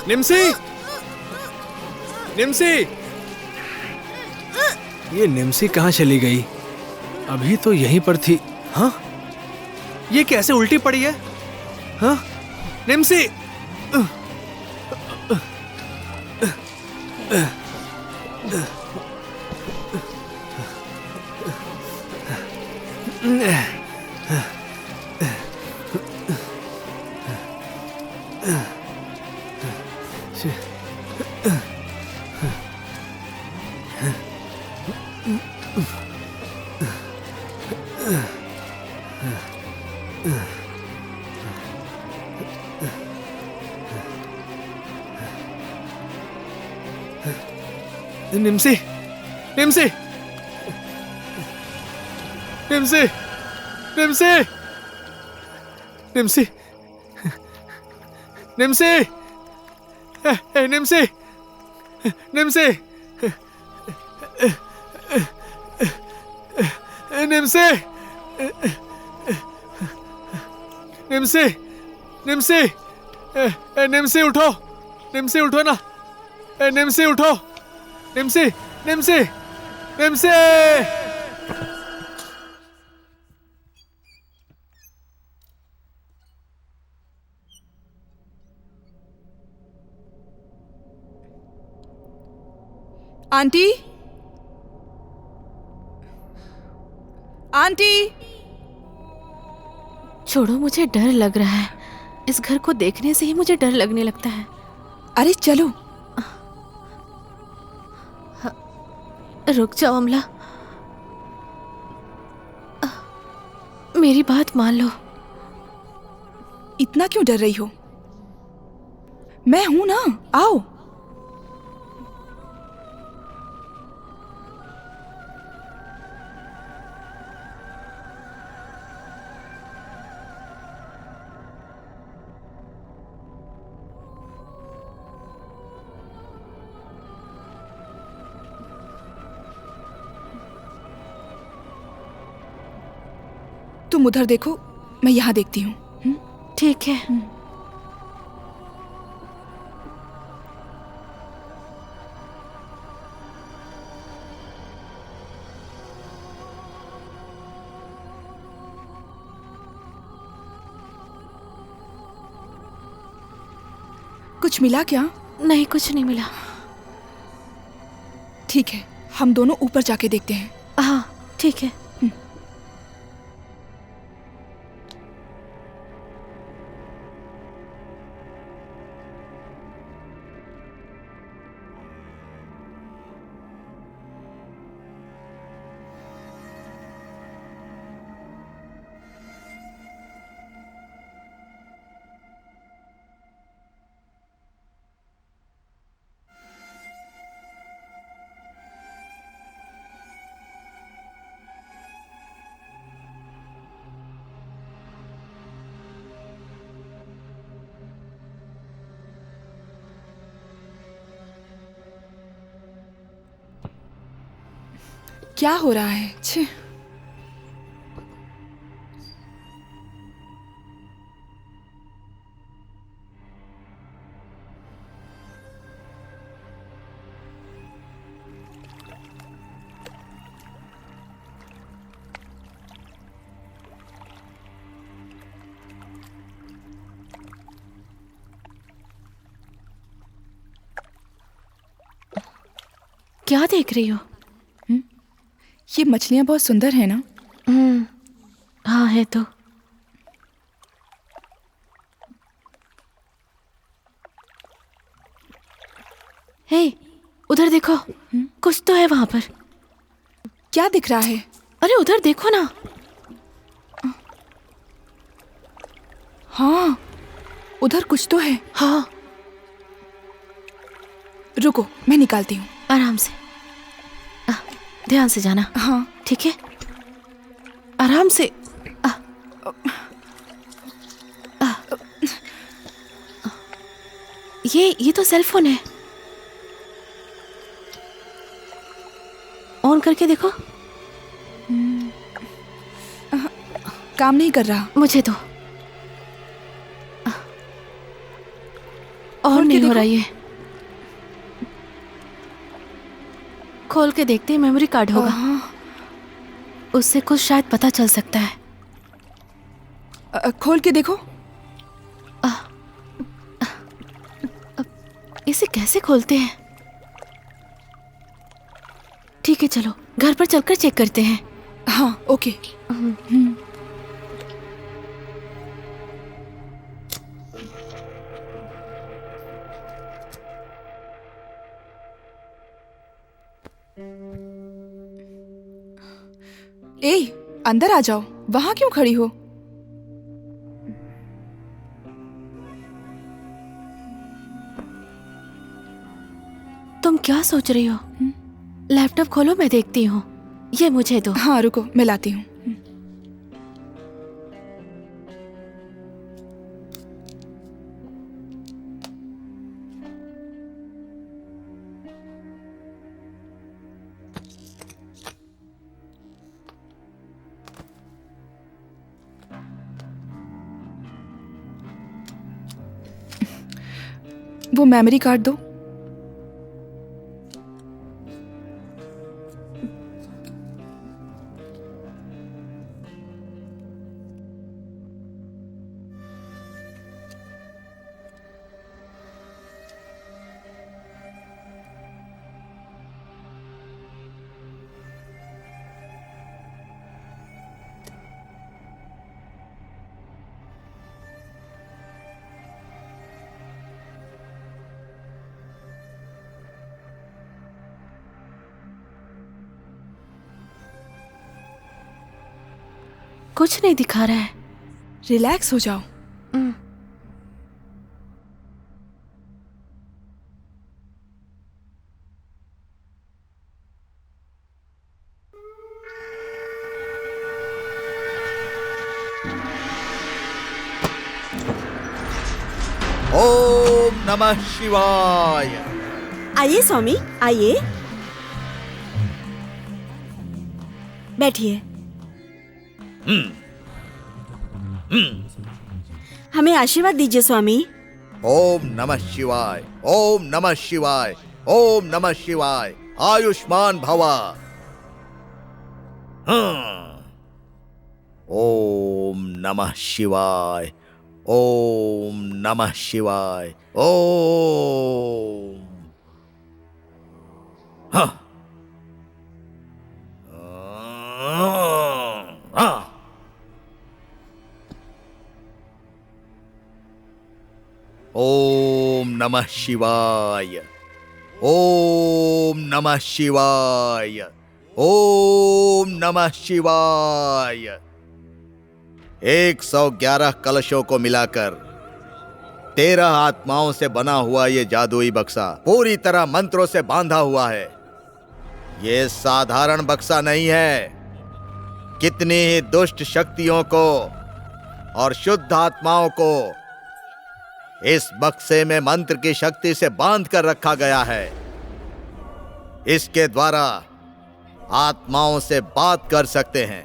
Speaker 6: निम्सी, निम्सी, ये निम्सी कहाँ चली गई? अभी तो यहीं पर थी। हाँ, ये कैसे उल्टी पड़ी है? हाँ, निम्सी। निमसी, निमसी, निमसी, निमसी, निमसी, निमसी, निमसी, निमसी, निमसी, निमसी, निमसी, निमसी उठो, निमसी उठो ना, निमसी उठो, निमसी, निमसी, निमसी।
Speaker 2: आंटी, आंटी,
Speaker 4: छोड़ो, मुझे डर लग रहा है। इस घर को देखने से ही मुझे डर लगने लगता है।
Speaker 2: अरे चलो।
Speaker 4: रुक जाओ अमला, मेरी बात मान लो।
Speaker 2: इतना क्यों डर रही हो? मैं हूं ना, आओ। तुम उधर देखो, मैं यहाँ देखती हूँ।
Speaker 4: ठीक है।
Speaker 2: कुछ मिला क्या?
Speaker 4: नहीं, कुछ नहीं मिला।
Speaker 2: ठीक है, हम दोनों ऊपर जाके देखते हैं।
Speaker 4: हाँ ठीक है।
Speaker 2: क्या हो रहा है? छे।
Speaker 4: क्या देख रही हो?
Speaker 2: ये मछलियां बहुत सुंदर है ना?
Speaker 4: हाँ है तो। हे, उधर देखो, कुछ तो है वहां पर।
Speaker 2: क्या दिख रहा है?
Speaker 4: अरे उधर देखो ना।
Speaker 2: हाँ, उधर कुछ तो है।
Speaker 4: हाँ,
Speaker 2: रुको, मैं निकालती हूँ।
Speaker 4: आराम से, ध्यान से जाना।
Speaker 2: हाँ
Speaker 4: ठीक है, आराम से। ये तो सेल फोन है। ऑन करके देखो।
Speaker 2: काम नहीं कर रहा।
Speaker 4: मुझे तो ऑन नहीं हो रहा। ये खोल के देखते हैं, मेमोरी कार्ड होगा। उससे कुछ शायद पता चल सकता है।
Speaker 2: खोल के देखो।
Speaker 4: इसे कैसे खोलते हैं? ठीक है, चलो घर पर चलकर चेक करते हैं।
Speaker 2: हाँ ओके। ए, अंदर आ जाओ। वहां क्यों खड़ी हो?
Speaker 4: तुम क्या सोच रही हो? लैपटॉप खोलो, मैं देखती हूँ। ये मुझे दो।
Speaker 2: हाँ रुको, मैं लाती हूँ। वो मेमोरी कार्ड दो।
Speaker 4: कुछ नहीं दिखा रहा है।
Speaker 2: रिलैक्स हो जाओ।
Speaker 8: ओम नमः शिवाय।
Speaker 1: आइए स्वामी, आइए, बैठिए। हमें आशीर्वाद दीजिए स्वामी।
Speaker 8: ओम नमः शिवाय, ओम नमः शिवाय, ओम नमः शिवाय। आयुष्मान भवा। ओम नमः शिवाय, ओम नमः शिवाय। ओम ओम नमः शिवाय, ओम नमः शिवाय, ओम नमः शिवाय। 111 कलशों को मिलाकर 13 आत्माओं से बना हुआ ये जादुई बक्सा पूरी तरह मंत्रों से बांधा हुआ है। ये साधारण बक्सा नहीं है। कितनी ही दुष्ट शक्तियों को और शुद्ध आत्माओं को इस बक्से में मंत्र की शक्ति से बांध कर रखा गया है। इसके द्वारा आत्माओं से बात कर सकते हैं,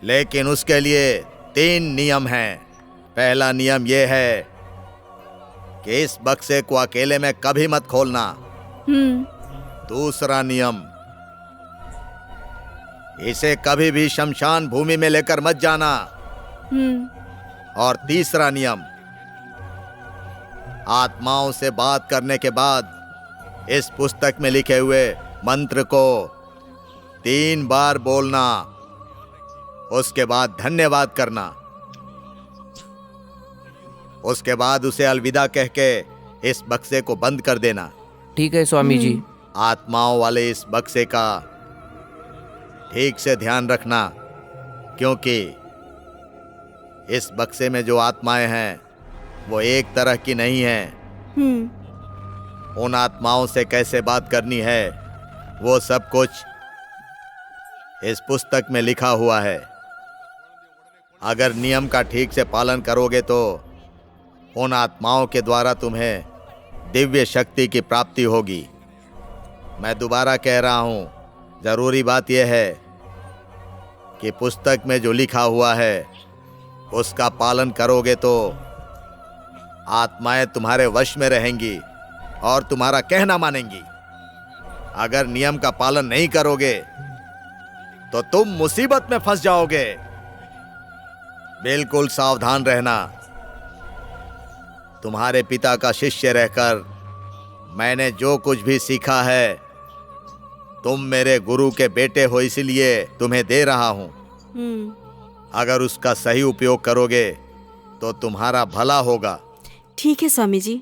Speaker 8: लेकिन उसके लिए 3 नियम हैं। पहला नियम यह है कि इस बक्से को अकेले में कभी मत खोलना। दूसरा नियम, इसे कभी भी शमशान भूमि में लेकर मत जाना। और तीसरा नियम, आत्माओं से बात करने के बाद इस पुस्तक में लिखे हुए मंत्र को 3 बार बोलना, उसके बाद धन्यवाद करना, उसके बाद उसे अलविदा कह के इस बक्से को बंद कर देना।
Speaker 10: ठीक है स्वामी जी।
Speaker 8: आत्माओं वाले इस बक्से का ठीक से ध्यान रखना, क्योंकि इस बक्से में जो आत्माएं हैं वो एक तरह की नहीं हैं। उन आत्माओं से कैसे बात करनी है वो सब कुछ इस पुस्तक में लिखा हुआ है। अगर नियम का ठीक से पालन करोगे तो उन आत्माओं के द्वारा तुम्हें दिव्य शक्ति की प्राप्ति होगी। मैं दोबारा कह रहा हूं, जरूरी बात यह है कि पुस्तक में जो लिखा हुआ है उसका पालन करोगे तो आत्माएं तुम्हारे वश में रहेंगी और तुम्हारा कहना मानेंगी। अगर नियम का पालन नहीं करोगे तो तुम मुसीबत में फंस जाओगे। बिल्कुल सावधान रहना। तुम्हारे पिता का शिष्य रहकर मैंने जो कुछ भी सीखा है, तुम मेरे गुरु के बेटे हो इसलिए तुम्हें दे रहा हूं। अगर उसका सही उपयोग करोगे तो तुम्हारा भला होगा।
Speaker 1: ठीक है स्वामी जी।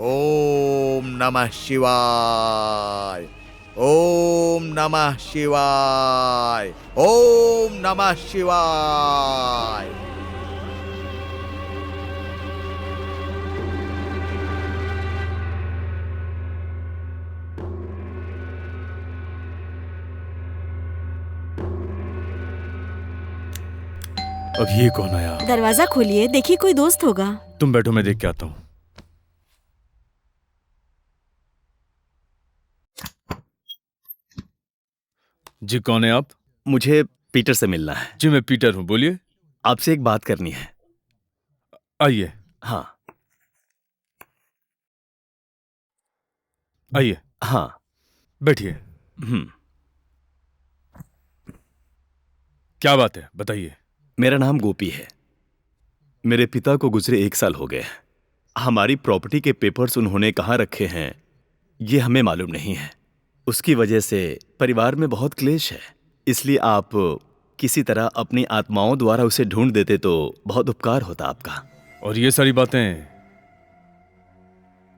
Speaker 8: ओम नमः शिवाय, ओम नमः शिवाय, ओम नमः शिवाय।
Speaker 5: अब ये कौन आया?
Speaker 1: दरवाजा खोलिए, देखिए कोई दोस्त होगा।
Speaker 5: तुम बैठो, मैं देख के आता हूँ। जी कौन है आप?
Speaker 9: मुझे पीटर से मिलना है।
Speaker 5: जी मैं पीटर हूँ, बोलिए।
Speaker 9: आपसे एक बात करनी है।
Speaker 5: आइए
Speaker 9: हाँ।
Speaker 5: आइए,
Speaker 9: हाँ।
Speaker 5: बैठिए। क्या बात है, बताइए।
Speaker 9: मेरा नाम गोपी है। मेरे पिता को गुजरे 1 साल हो गए। हमारी प्रॉपर्टी के पेपर्स उन्होंने कहाँ रखे हैं ये हमें मालूम नहीं है। उसकी वजह से परिवार में बहुत क्लेश है। इसलिए आप किसी तरह अपनी आत्माओं द्वारा उसे ढूंढ देते तो बहुत उपकार होता आपका।
Speaker 5: और ये सारी बातें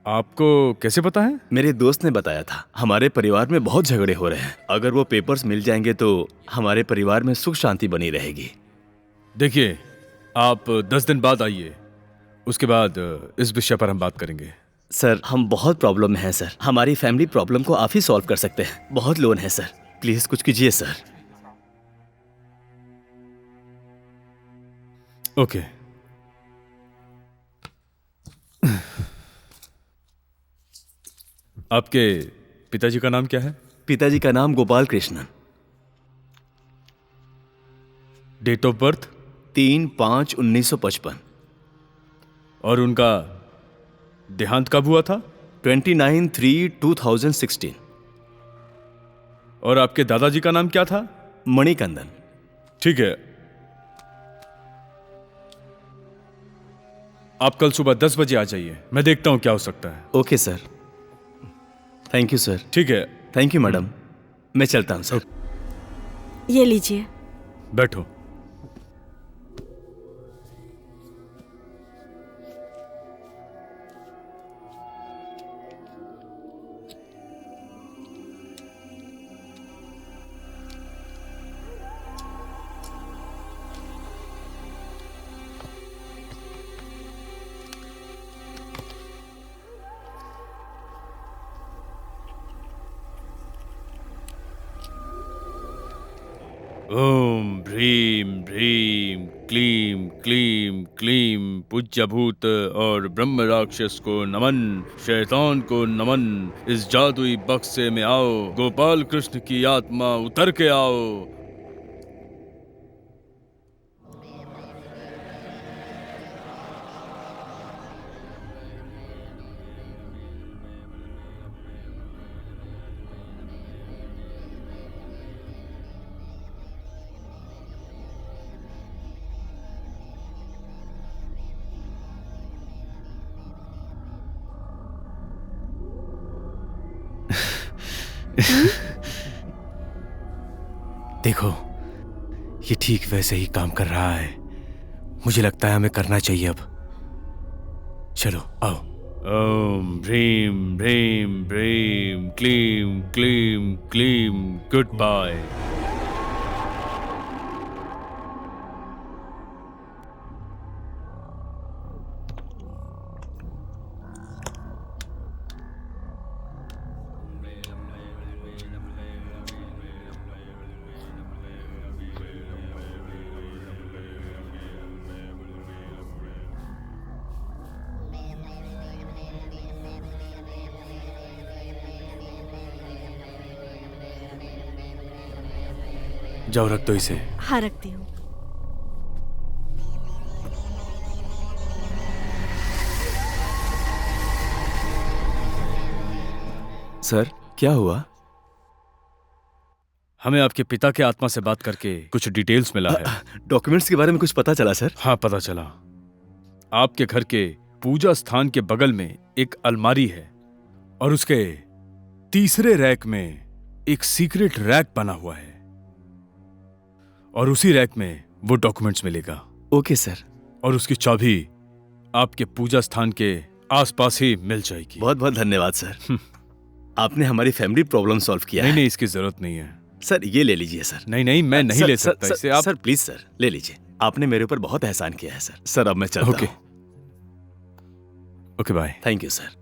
Speaker 5: आपको कैसे पता है?
Speaker 9: मेरे दोस्त ने बताया था। हमारे परिवार में बहुत झगड़े हो रहे हैं। अगर वो पेपर्स मिल जाएंगे तो हमारे परिवार में सुख शांति बनी रहेगी।
Speaker 5: देखिए, आप 10 दिन बाद आइए, उसके बाद इस विषय पर हम बात करेंगे।
Speaker 9: सर, हम बहुत प्रॉब्लम में हैं सर। हमारी फैमिली प्रॉब्लम को आप ही सॉल्व कर सकते हैं। बहुत लोन है सर, प्लीज कुछ कीजिए सर।
Speaker 5: ओके। आपके पिताजी का नाम क्या है?
Speaker 9: पिताजी का नाम Gopal Krishnan.
Speaker 5: Date of birth?
Speaker 9: 3/5/1955।
Speaker 5: और उनका देहांत कब हुआ था?
Speaker 9: 29/3/2016।
Speaker 5: और आपके दादाजी का नाम क्या था?
Speaker 9: मणिकंदन।
Speaker 5: ठीक है, आप कल सुबह 10 बजे आ जाइए, मैं देखता हूं क्या हो सकता है।
Speaker 9: Okay sir. Thank you sir.
Speaker 5: ठीक है।
Speaker 9: Thank you madam. मैं चलता हूं सर।
Speaker 1: ये लीजिए।
Speaker 5: बैठो। ओम भ्रीम भ्रीम क्लीम क्लीम क्लीम। पूज्य भूत और ब्रह्म राक्षस को नमन, शैतान को नमन। इस जादुई बक्से में आओ, गोपाल कृष्ण की आत्मा उतर के आओ। देखो, ये ठीक वैसे ही काम कर रहा है। मुझे लगता है हमें करना चाहिए अब। चलो आओ। ओम भ्रीम भ्रीम भ्रीम क्लीम क्लीम क्लीम। Goodbye. जाओ, रख दो इसे।
Speaker 1: हाँ, रखती हूँ।
Speaker 9: सर, क्या हुआ?
Speaker 5: हमें आपके पिता के आत्मा से बात करके कुछ डिटेल्स मिला है।
Speaker 9: डॉक्यूमेंट्स के बारे में कुछ पता चला सर?
Speaker 5: हाँ, पता चला। आपके घर के पूजा स्थान के बगल में एक अलमारी है और उसके तीसरे रैक में एक सीक्रेट रैक बना हुआ है और उसी रैक में वो डॉक्यूमेंट्स मिलेगा।
Speaker 9: Okay sir.
Speaker 5: और उसकी चाबी आपके पूजा स्थान के आसपास ही मिल जाएगी।
Speaker 9: बहुत बहुत धन्यवाद सर। आपने हमारी फैमिली प्रॉब्लम सॉल्व किया है।
Speaker 5: नहीं, इसकी जरूरत नहीं है
Speaker 9: सर। ये ले लीजिए सर।
Speaker 5: नहीं, मैं नहीं ले सकता इसे। आप
Speaker 9: सर प्लीज सर, ले लीजिए। आपने मेरे ऊपर बहुत एहसान किया है सर। सर अब मैं चलता हूं।
Speaker 5: Okay bye.
Speaker 9: Thank you sir.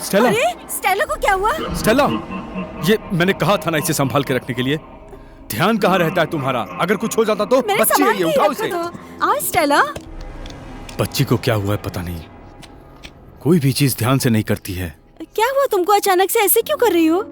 Speaker 5: Stella,
Speaker 1: अरे स्टेला को क्या हुआ?
Speaker 5: स्टेला, ये मैंने कहा था ना इसे संभाल के रखने के लिए। ध्यान कहाँ रहता है तुम्हारा? अगर कुछ हो जाता तो?
Speaker 1: मैंने
Speaker 5: बच्ची
Speaker 1: संभाल
Speaker 5: है ये,
Speaker 1: के ही
Speaker 5: उठाओ
Speaker 1: रखा
Speaker 5: इसे।
Speaker 1: था। आओ स्टेला।
Speaker 5: बच्ची को क्या हुआ है पता नहीं, कोई भी चीज ध्यान से नहीं करती है।
Speaker 1: क्या हुआ तुमको? अचानक से ऐसे क्यों कर रही हो?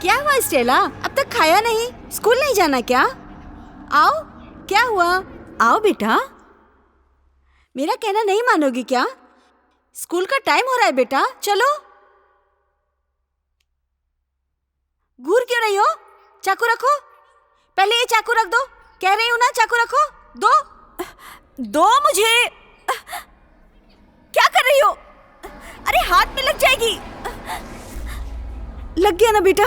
Speaker 1: क्या हुआ स्टेला? अब तक खाया नहीं? स्कूल नहीं जाना क्या? आओ, क्या हुआ? आओ बेटा। मेरा कहना नहीं मानोगी क्या? स्कूल का टाइम हो रहा है बेटा, चलो। घूर क्यों रही हो? चाकू रखो। पहले ये चाकू रख दो। कह रही हूँ ना, चाकू रखो। दो मुझे। क्या कर रही हो? अरे हाथ में लग जाएगी। लग गया ना बेटा?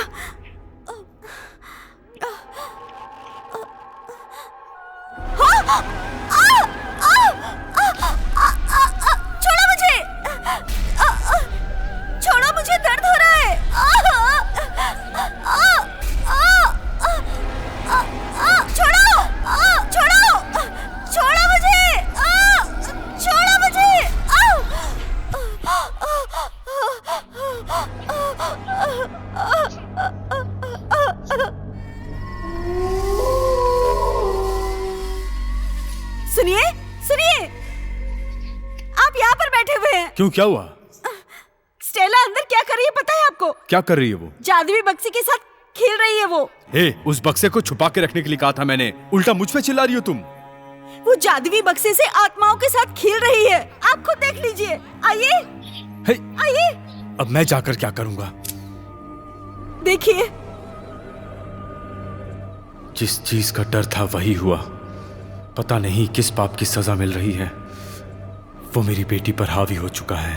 Speaker 1: छोड़ो मुझे, छोड़ो मुझे, दर्द हो रहा है। छोड़ो, छोड़ो, छोड़ो मुझे, छोड़ो मुझे। सुनिए, सुनिए, आप यहाँ पर बैठे हुए हैं।
Speaker 5: क्यों, क्या हुआ?
Speaker 1: स्टेला अंदर क्या कर रही है पता है आपको?
Speaker 5: क्या कर रही है वो?
Speaker 1: जादुई बक्से के साथ खेल रही है वो।
Speaker 5: हे, उस बक्से को छुपा के रखने के लिए कहा था मैंने, उल्टा मुझ पे चिल्ला रही हो तुम।
Speaker 1: वो जादुई बक्से से आत्माओं के साथ खेल रही है। आप खुद देख लीजिए। आइए,
Speaker 5: हे,
Speaker 1: आइए,
Speaker 5: अब मैं जाकर क्या करूंगा?
Speaker 1: देखिए।
Speaker 5: जिस चीज का डर था वही हुआ। पता नहीं किस पाप की सजा मिल रही है। वो मेरी बेटी पर हावी हो चुका है।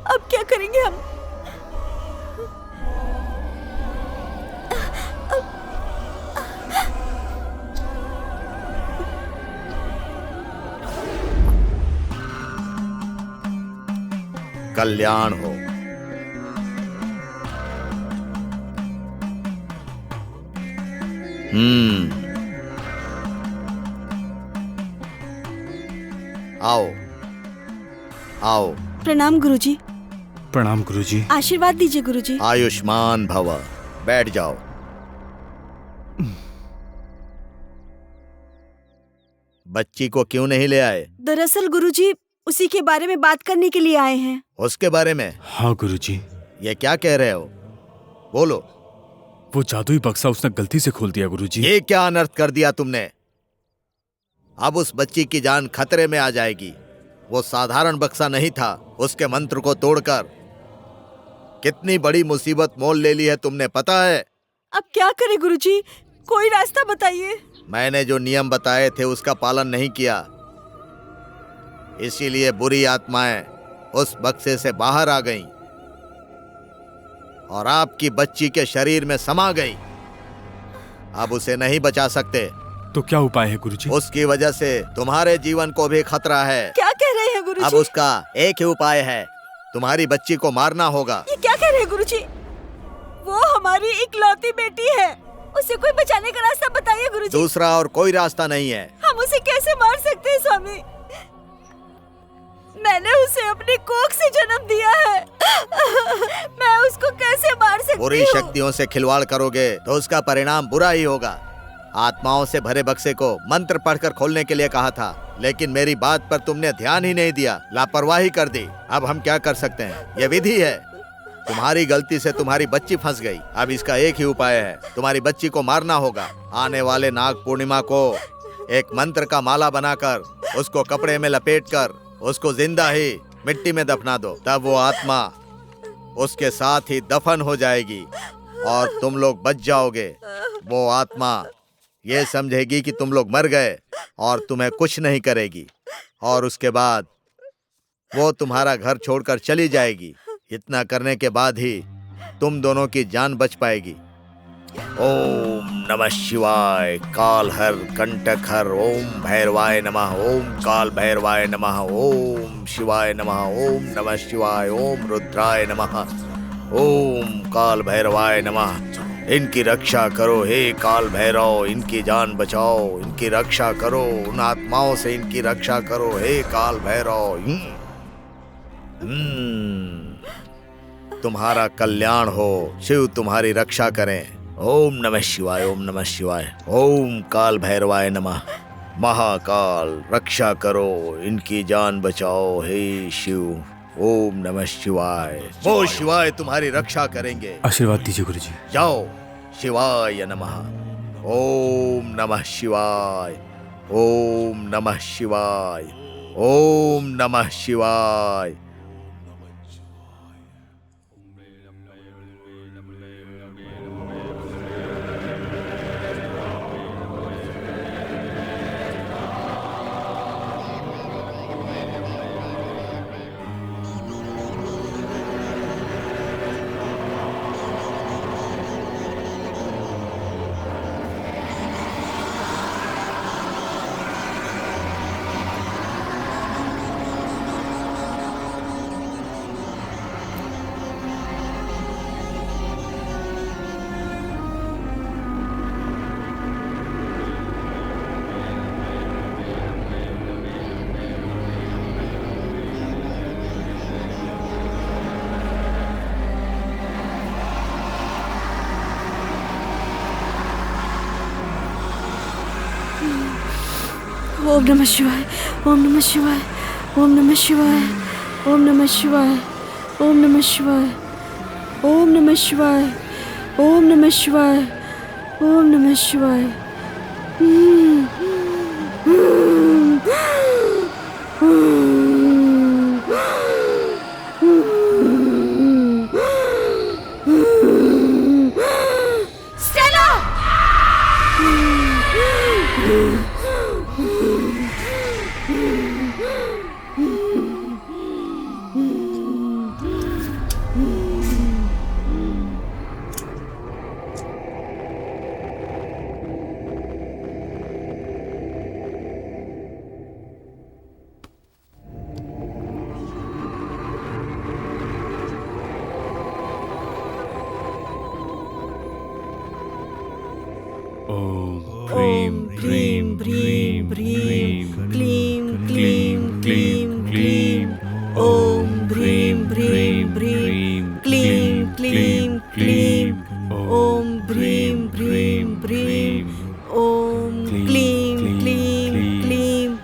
Speaker 1: अब क्या करेंगे हम?
Speaker 8: कल्याण हो। आओ, आओ।
Speaker 1: प्रणाम गुरुजी।
Speaker 5: प्रणाम गुरुजी।
Speaker 1: आशीर्वाद दीजिए गुरुजी।
Speaker 8: आयुष्मान भव। बैठ जाओ। बच्ची को क्यों नहीं ले आए?
Speaker 1: दरअसल गुरुजी उसी के बारे में बात करने के लिए आए हैं।
Speaker 8: उसके बारे में?
Speaker 5: हाँ गुरुजी।
Speaker 8: ये क्या कह रहे हो? बोलो।
Speaker 5: वो जादुई बक्सा उसने गलती से खोल दिया गुरुजी।
Speaker 8: ये क्या अनर्थ कर दिया तुमने? अब उस बच्ची की जान खतरे में आ जाएगी। वो साधारण बक्सा नहीं था। उसके मंत्र को तोड़कर कितनी बड़ी मुसीबत मोल ले ली है तुमने, पता है?
Speaker 1: अब क्या करें गुरुजी? कोई रास्ता बताइए।
Speaker 8: मैंने जो नियम बताए थे उसका पालन नहीं किया, इसीलिए बुरी आत्माएं उस बक्से से बाहर आ गईं और आपकी बच्ची के शरीर में समा गईं। अब उसे नहीं बचा सकते।
Speaker 5: तो क्या उपाय है गुरुजी?
Speaker 8: उसकी वजह से तुम्हारे जीवन को भी खतरा है।
Speaker 1: क्या कह रहे हैं गुरुजी?
Speaker 8: अब उसका एक ही उपाय है, तुम्हारी बच्ची को मारना होगा।
Speaker 1: ये क्या कह रहे हैं गुरुजी? वो हमारी इकलौती बेटी है, उसे कोई बचाने का रास्ता बताइए गुरुजी।
Speaker 8: दूसरा और कोई रास्ता नहीं है।
Speaker 1: हम उसे कैसे मार सकते हैं स्वामी? मैंने उसे अपनी कोख से जन्म दिया है। मैं उसको कैसे मार सकती हूँ?
Speaker 8: बुरी शक्तियों से खिलवाड़ करोगे तो उसका परिणाम बुरा ही होगा। आत्माओं से भरे बक्से को मंत्र पढ़कर खोलने के लिए कहा था, लेकिन मेरी बात पर तुमने ध्यान ही नहीं दिया, लापरवाही कर दी। अब हम क्या कर सकते हैं? ये विधि है। तुम्हारी गलती से तुम्हारी बच्ची फंस गई। अब इसका एक ही उपाय है, तुम्हारी बच्ची को मारना होगा। आने वाले नाग पूर्णिमा को एक मंत्र का माला बनाकर उसको कपड़े में लपेटकर उसको जिंदा ही मिट्टी में दफना दो। तब वो आत्मा उसके साथ ही दफन हो जाएगी और तुम लोग बच जाओगे। वो आत्मा ये समझेगी कि तुम लोग मर गए और तुम्हें कुछ नहीं करेगी, और उसके बाद वो तुम्हारा घर छोड़कर चली जाएगी। इतना करने के बाद ही तुम दोनों की जान बच पाएगी। ओम नमः शिवाय, काल हर कंटक हर, ओम भैरवाय नमः, ओम काल भैरवाय नमः, ओम शिवाय नमः, ओम नमः शिवाय, ओम रुद्राय नमः, ओम काल भैरवाय नमः। इनकी रक्षा करो हे काल भैरव, इनकी जान बचाओ, इनकी रक्षा करो, उन आत्माओं से इनकी रक्षा करो हे काल भैरव। तुम्हारा कल्याण हो, शिव तुम्हारी रक्षा करें। ओम नमः शिवाय, ओम नमः शिवाय, ओम काल भैरवाय नमः। महाकाल रक्षा करो, इनकी जान बचाओ हे शिव। ओम नमः शिवाय। वो शिवाय तुम्हारी रक्षा करेंगे।
Speaker 5: आशीर्वाद दीजिए गुरुजी।
Speaker 8: जाओ, शिवाय नमः। ओम नमः शिवाय, ओम नमः शिवाय, ओम नमः शिवाय।
Speaker 1: ओम नमः शिवाय, ओम नमः शिवाय, ओम नमः शिवाय, ओम नमः शिवाय, ओम नमः शिवाय, ओम नमः शिवाय, ओम नमः शिवाय, ओम नमः शिवाय। स्टेला!
Speaker 5: ह्रीं ह्रीं ह्रीं ह्रीं क्लीं क्लीं क्लीं क्लीं। ओम ह्रीं ह्रीं ह्रीं क्लीं क्लीं क्लीं। ओम ह्रीं ह्रीं ह्रीं ओम क्लीं क्लीं क्लीं।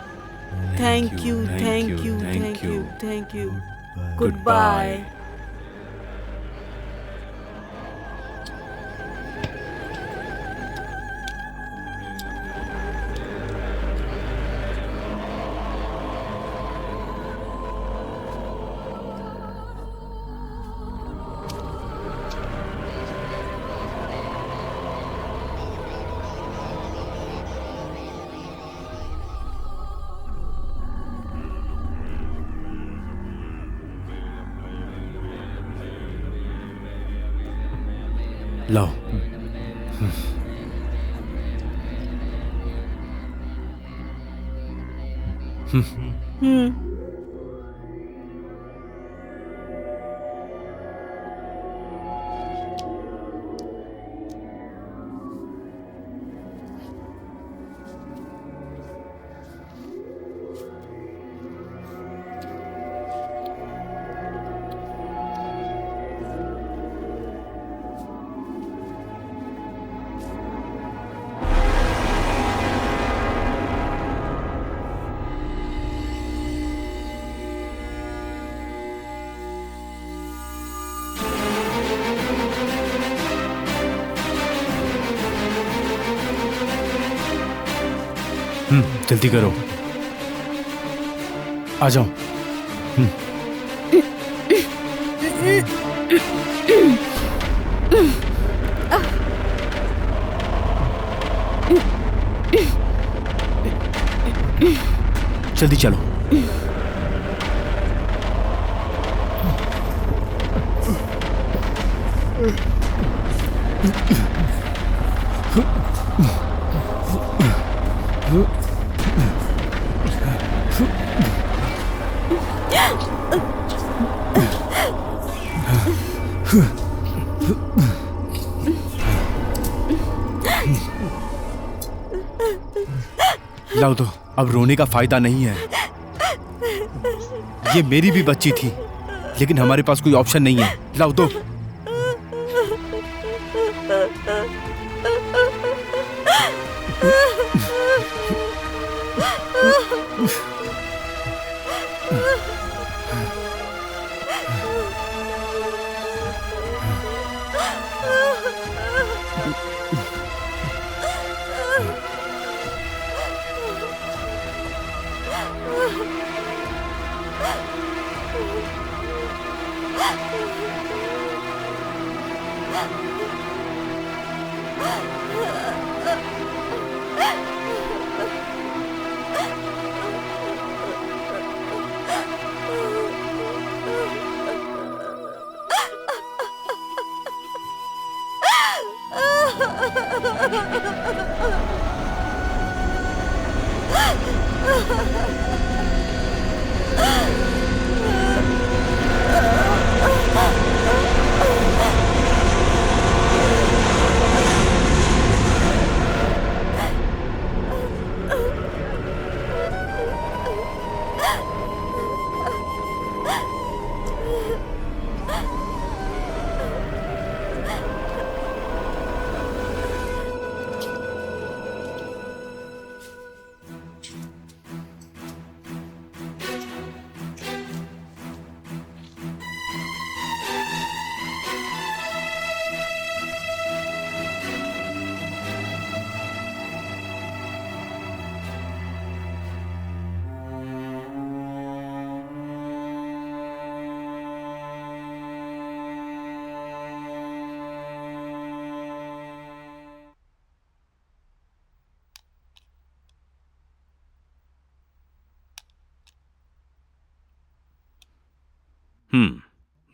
Speaker 5: Thank you, thank you, thank you, thank you. Good bye. लाओ। जल्दी करो। आ जाओ। जल्दी चलो। लाओ दो, अब रोने का फायदा नहीं है। ये मेरी भी बच्ची थी, लेकिन हमारे पास कोई ऑप्शन नहीं है। लाओ दो।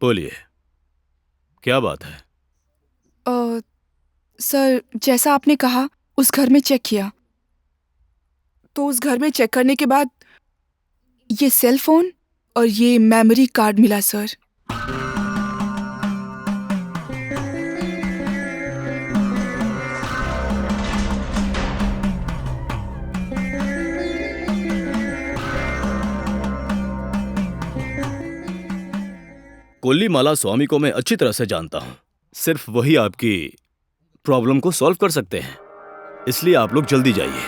Speaker 9: बोलिए, क्या बात है?
Speaker 2: सर, जैसा आपने कहा उस घर में चेक किया, तो उस घर में चेक करने के बाद ये सेल फोन और ये मेमोरी कार्ड मिला सर।
Speaker 9: कोल्लीमाला स्वामी को मैं अच्छी तरह से जानता हूं। सिर्फ वही आपकी प्रॉब्लम को सॉल्व कर सकते हैं, इसलिए आप लोग जल्दी जाइए।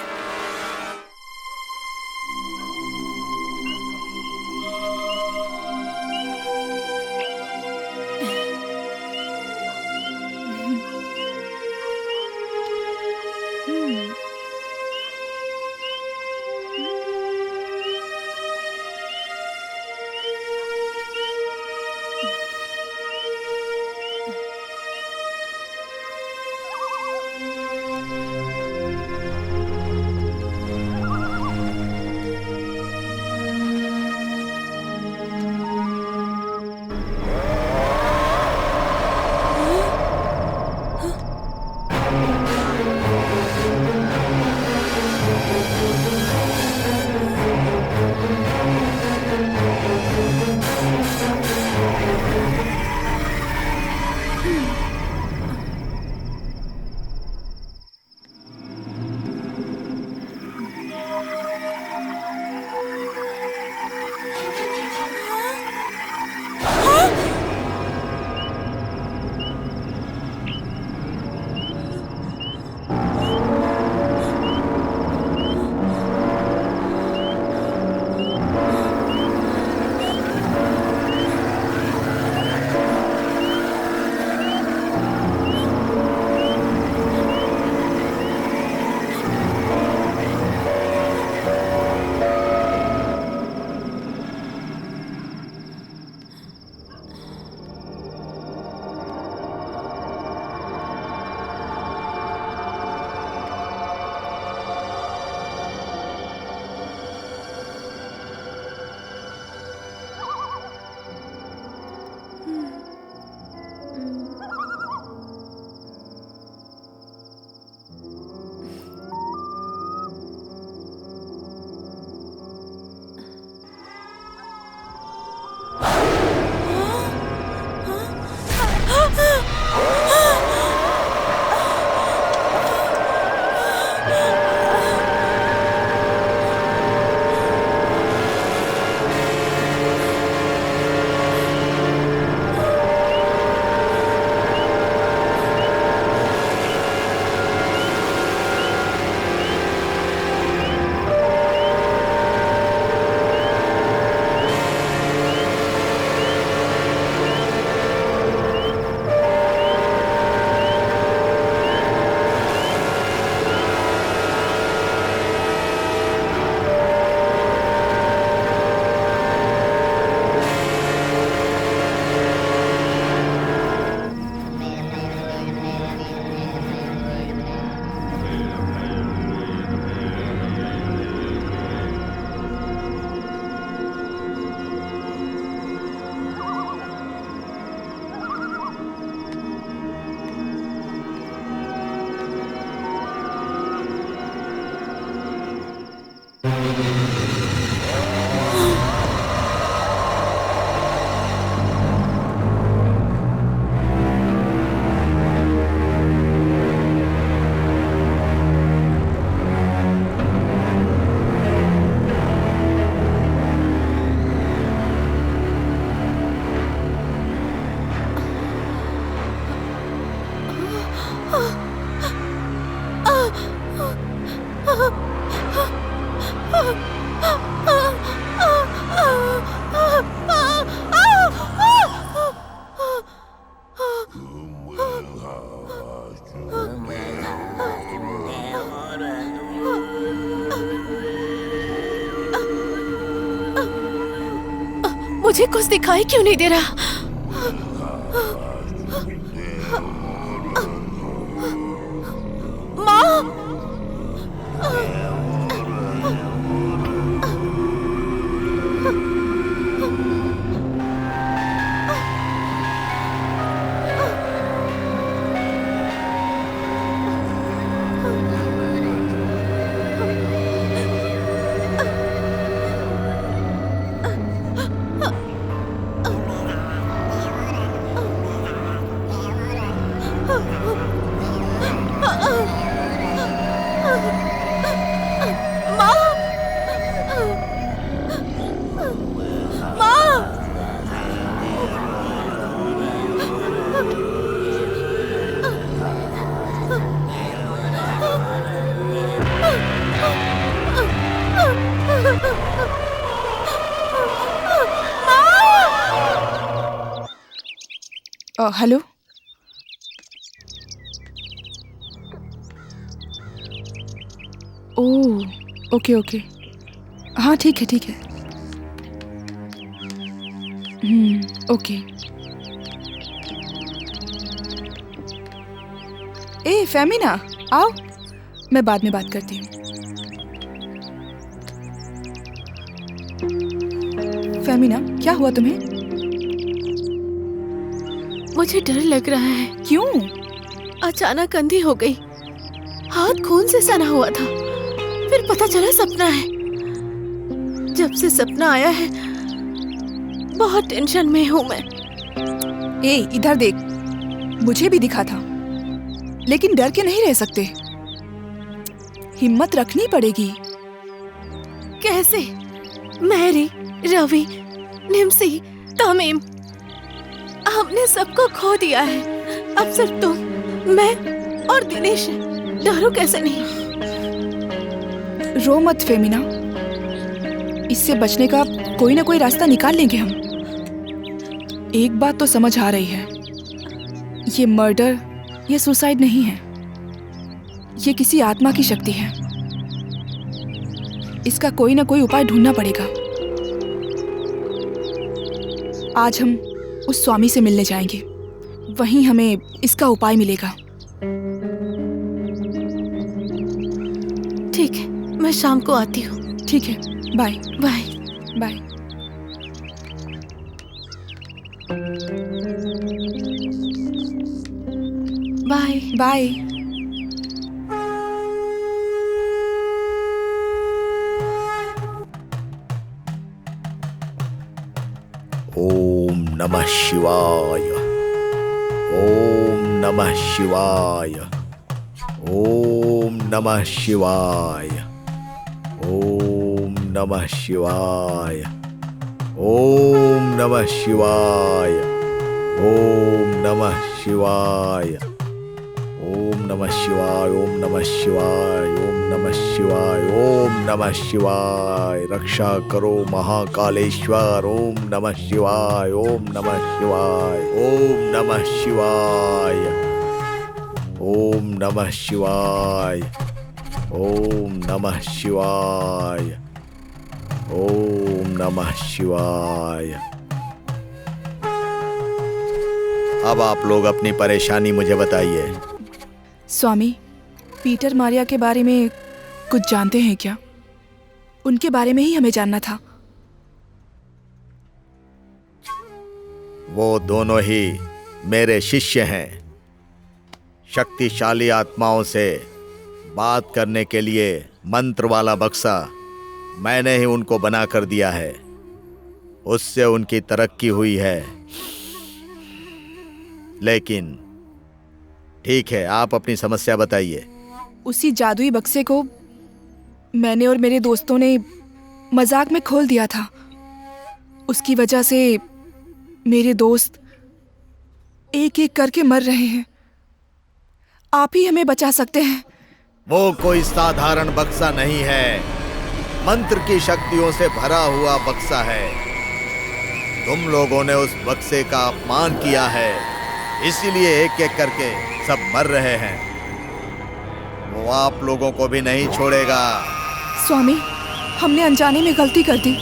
Speaker 4: मुझे कुछ दिखाई क्यों नहीं दे रहा? माँ!
Speaker 2: हेलो। ओह ओके ओके, हाँ ठीक है ठीक है। ओके। ए फेमिना आओ, मैं बाद में बात करती हूँ। फेमिना क्या हुआ तुम्हें?
Speaker 4: मुझे डर लग रहा है।
Speaker 2: क्यों?
Speaker 4: अचानक अंधी हो गई, हाथ खून से सना हुआ था, फिर पता चला सपना है। जब से सपना आया है बहुत टेंशन में हूँ मैं।
Speaker 2: ए इधर देख, मुझे भी दिखा था, लेकिन डर के नहीं रह सकते, हिम्मत रखनी पड़ेगी।
Speaker 4: कैसे? मैरी, रवि, निम्सी, तमीम, हमने सबको खो दिया है। अब सिर्फ तुम, मैं और दिनेश। डरो कैसे नहीं?
Speaker 2: रो मत फेमिना, इससे बचने का कोई ना कोई रास्ता निकाल लेंगे हम। एक बात तो समझ आ रही है, ये मर्डर, ये सुसाइड नहीं है, ये किसी आत्मा की शक्ति है। इसका कोई ना कोई उपाय ढूंढना पड़ेगा। आज हम उस स्वामी से मिलने जाएंगे, वहीं हमें इसका उपाय मिलेगा।
Speaker 4: ठीक है, मैं शाम को आती हूँ।
Speaker 2: ठीक है, bye
Speaker 4: bye
Speaker 2: bye.
Speaker 4: Bye
Speaker 2: bye.
Speaker 8: ओम नमः शिवाय। ओम नमः शिवाय। ओम नमः शिवाय। ओम नमः शिवाय। ओम नमः शिवाय। ओम नमः शिवाय। ओम नमः शिवाय। ओम नमः शिवाय। ओम नमः शिवाय। ओम नमः शिवाय। रक्षा करो महाकालेश्वर। ओम नमः शिवाय। ओम नमः शिवाय। ओम नमः शिवाय। ओम नमः शिवाय। ओम नमः शिवाय। ओम नमः शिवाय। अब आप लोग अपनी परेशानी मुझे बताइए।
Speaker 2: स्वामी, पीटर मारिया के बारे में कुछ जानते हैं क्या? उनके बारे में ही हमें जानना था।
Speaker 8: वो दोनों ही मेरे शिष्य हैं। शक्तिशाली आत्माओं से बात करने के लिए मंत्र वाला बक्सा मैंने ही उनको बना कर दिया है, उससे उनकी तरक्की हुई है। लेकिन ठीक है, आप अपनी समस्या बताइए।
Speaker 2: उसी जादुई बक्से को मैंने और मेरे दोस्तों ने मजाक में खोल दिया था। उसकी वजह से मेरे दोस्त एक एक करके मर रहे हैं। आप ही हमें बचा सकते हैं।
Speaker 8: वो कोई साधारण बक्सा नहीं है, मंत्र की शक्तियों से भरा हुआ बक्सा है। तुम लोगों ने उस बक्से का अपमान किया है, इसीलिए एक एक करके सब मर रहे हैं। वो आप लोगों को भी नहीं छोड़ेगा।
Speaker 2: स्वामी, हमने अनजाने में गलती कर दी।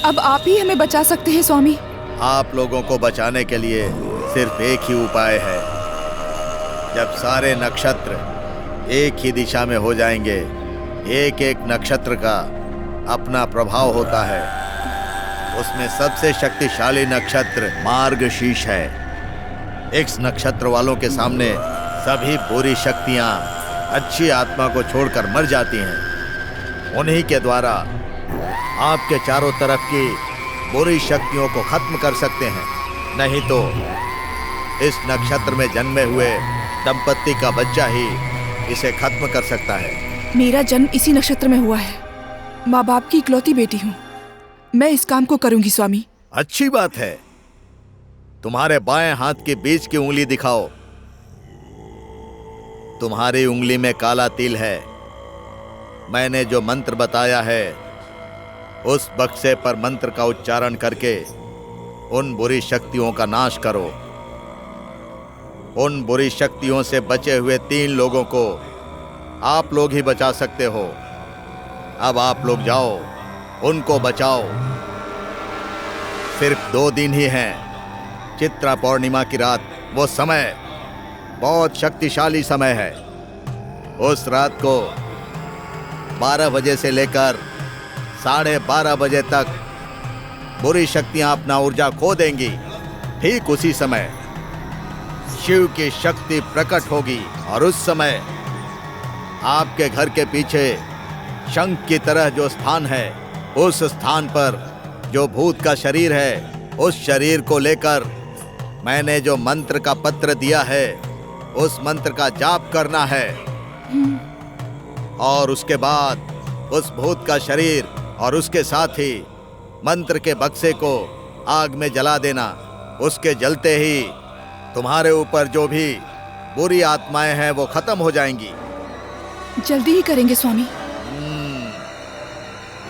Speaker 2: अब आप ही हमें बचा सकते हैं स्वामी।
Speaker 8: आप लोगों को बचाने के लिए सिर्फ एक ही उपाय है। जब सारे नक्षत्र एक ही दिशा में हो जाएंगे, एक एक नक्षत्र का अपना प्रभाव होता है। उसमें सबसे शक्तिशाली नक्षत्र मार्गशीर्ष है। इस नक्षत्र वालों के सामने सभी बुरी शक्तियां अच्छी आत्मा को छोड़कर मर जाती हैं। उन्हीं के द्वारा आपके चारों तरफ की बुरी शक्तियों को खत्म कर सकते हैं। नहीं तो इस नक्षत्र में जन्मे हुए दंपत्ति का बच्चा ही इसे खत्म कर सकता है।
Speaker 2: मेरा जन्म इसी नक्षत्र में हुआ है। माँ बाप की इकलौती बेटी हूँ। मैं इस काम को करूंगी स्वामी।
Speaker 8: अच्छी बात है। तुम्हारे बाएं हाथ के बीच की उंगली दिखाओ। तुम्हारी उंगली में काला तिल है। मैंने जो मंत्र बताया है, उस बक्से पर मंत्र का उच्चारण करके उन बुरी शक्तियों का नाश करो। उन बुरी शक्तियों से बचे हुए 3 लोगों को आप लोग ही बचा सकते हो। अब आप लोग जाओ, उनको बचाओ। सिर्फ 2 दिन ही हैं। चित्रा पौर्णिमा की रात, वो समय बहुत शक्तिशाली समय है। उस रात को 12 बजे से लेकर 12:30 बजे तक बुरी शक्तियां अपना ऊर्जा खो देंगी। ठीक उसी समय शिव की शक्ति प्रकट होगी और उस समय आपके घर के पीछे शंख की तरह जो स्थान है, उस स्थान पर जो भूत का शरीर है, उस शरीर को लेकर मैंने जो मंत्र का पत्र दिया है, उस मंत्र का जाप करना है। और उसके बाद उस भूत का शरीर और उसके साथ ही मंत्र के बक्से को आग में जला देना। उसके जलते ही तुम्हारे ऊपर जो भी बुरी आत्माएं हैं वो खत्म हो जाएंगी।
Speaker 2: जल्दी ही करेंगे स्वामी।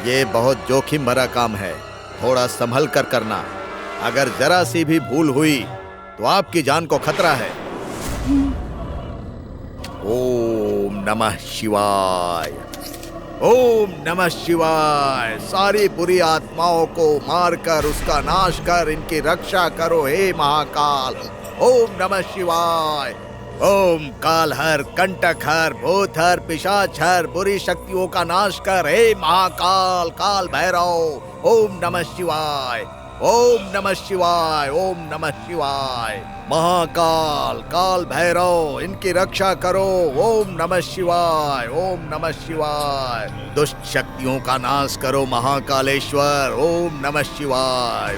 Speaker 8: ये बहुत जोखिम भरा काम है, थोड़ा संभल कर करना। अगर जरा सी भी भूल हुई तो आपकी जान को खतरा है। ओम नमः शिवाय, ओम नमः शिवाय। सारी बुरी आत्माओं को मारकर उसका नाश कर इनकी रक्षा करो हे महाकाल। ओम नमः शिवाय। ओम कालहर, कंटकहर, भूतहर, पिशाचहर, बुरी शक्तियों का नाश कर हे महाकाल, काल भैरव। ओम नमः शिवाय, ओम नमः शिवाय, ओम नमः शिवाय। महाकाल, काल भैरव, इनकी रक्षा करो। ओम नमः शिवाय, ओम नमः शिवाय। दुष्ट शक्तियों का नाश करो महाकालेश्वर। ओम नमः शिवाय।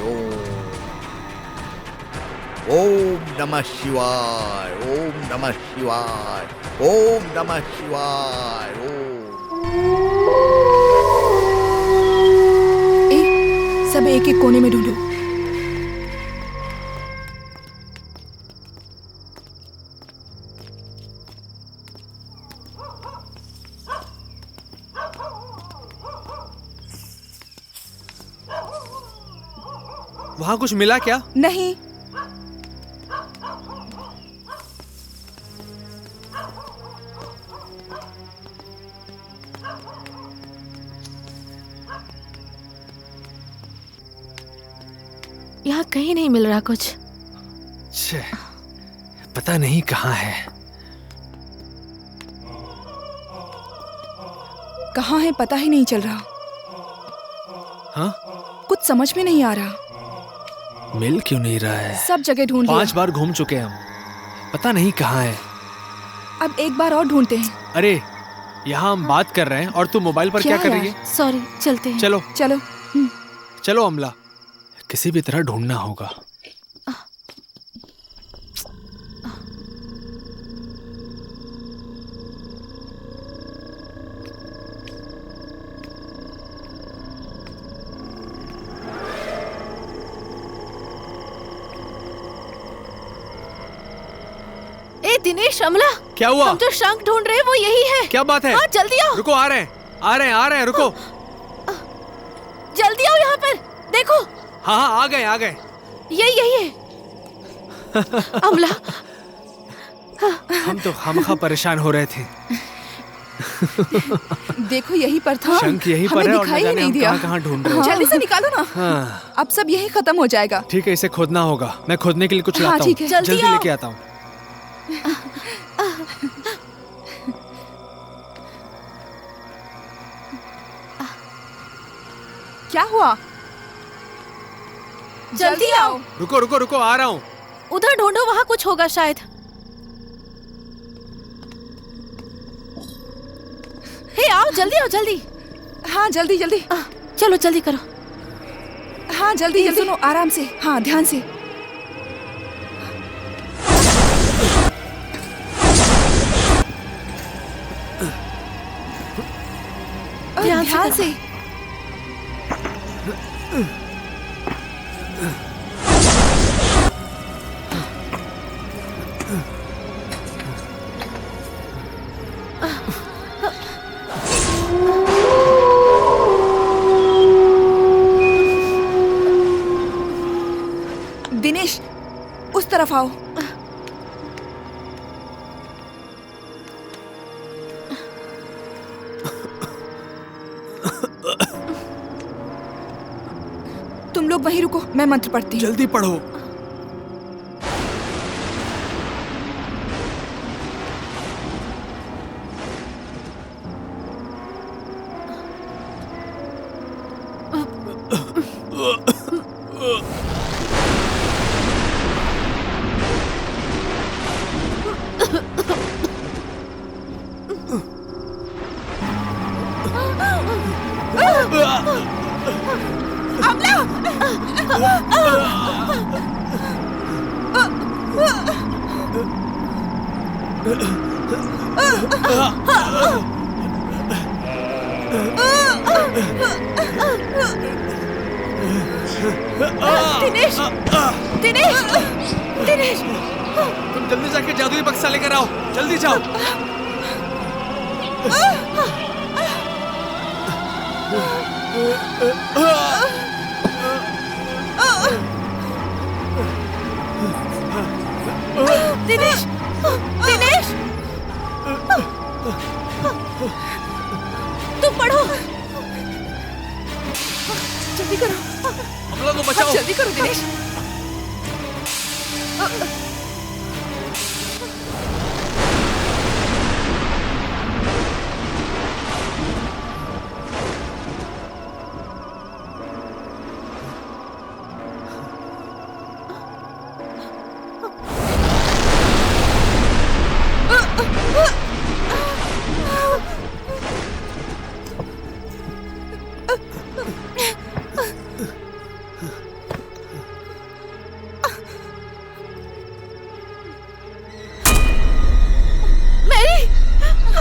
Speaker 8: ओम नमः शिवाय, ओम नमः शिवाय, ओम नमः शिवाय।
Speaker 2: सब एक एक कोने में ढूंढो।
Speaker 6: वहां कुछ मिला क्या?
Speaker 2: नहीं।
Speaker 4: यहाँ कहीं नहीं मिल रहा कुछ।
Speaker 6: छे, पता नहीं कहाँ है।
Speaker 2: कहाँ है पता ही नहीं चल रहा।
Speaker 6: हाँ?
Speaker 2: कुछ समझ में नहीं आ रहा।
Speaker 6: मिल क्यों नहीं रहा है?
Speaker 2: सब जगह ढूंढ लिया।
Speaker 6: 5 बार घूम चुके हम, पता नहीं कहाँ है।
Speaker 2: अब एक बार और ढूंढते हैं।
Speaker 6: अरे यहाँ हम बात कर रहे हैं और तू मोबाइल पर क्या कर रही है?
Speaker 4: सॉरी, चलते हैं।
Speaker 6: चलो
Speaker 2: चलो।
Speaker 6: चलो अमला, किसी भी तरह ढूंढना होगा।
Speaker 4: ए दिनेश, अमला,
Speaker 6: क्या हुआ?
Speaker 4: हम जो शंख ढूंढ रहे हैं वो यही है।
Speaker 6: क्या बात है?
Speaker 4: हाँ, जल्दी आओ।
Speaker 6: रुको, आ रहे हैं, आ रहे हैं, आ रहे हैं, रुको।
Speaker 4: जल्दी आओ यहाँ पर, देखो।
Speaker 6: हाँ हाँ, आ गए, आ गए।
Speaker 4: यही है। अमला,
Speaker 6: हम तो खामखा परेशान हो रहे थे।
Speaker 2: देखो यही पर था।
Speaker 6: शंख यही पर
Speaker 2: हमें
Speaker 6: है और
Speaker 2: दिखाई
Speaker 6: न
Speaker 2: ही
Speaker 6: जाने
Speaker 2: नहीं
Speaker 6: हम
Speaker 2: दिया।
Speaker 6: कहाँ ढूंढ रहे हैं।
Speaker 2: जल्दी से निकालो ना।
Speaker 6: हाँ।
Speaker 2: अब सब यही खत्म हो जाएगा।
Speaker 6: ठीक है, इसे खोदना होगा। मैं खोदने के लिए कुछ
Speaker 2: हाँ,
Speaker 6: लाता हूँ।
Speaker 2: ठीक है।
Speaker 4: जल्दी
Speaker 6: जल्दी
Speaker 4: आओ।
Speaker 6: लेके आता हूँ।
Speaker 2: क्या हुआ?
Speaker 4: जल्दी आओ।
Speaker 6: रुको रुको रुको, आ रहा हूँ।
Speaker 4: उधर ढूंढो, वहाँ कुछ होगा शायद। हे आओ, जल्दी आओ, जल्दी।
Speaker 2: हाँ, जल्दी जल्दी।
Speaker 4: चलो जल्दी करो।
Speaker 2: हाँ, जल्दी जल्दी। सुनो, आराम से। हाँ, ध्यान से। ध्यान से। दिनेश, उस तरफ आओ। तुम लोग वहीं रुको, मैं मंत्र पढ़ती हूँ।
Speaker 6: जल्दी पढ़ो।
Speaker 4: दिनेश, दिनेश, दिनेश।
Speaker 6: तुम जल्दी जाके जादुई बक्सा लेकर आओ, जल्दी जाओ।
Speaker 4: दिनेश, दिनेश, तुम पढ़ो।
Speaker 2: जल्दी करो।
Speaker 6: अमला को बचाओ।
Speaker 2: जल्दी करो दिनेश।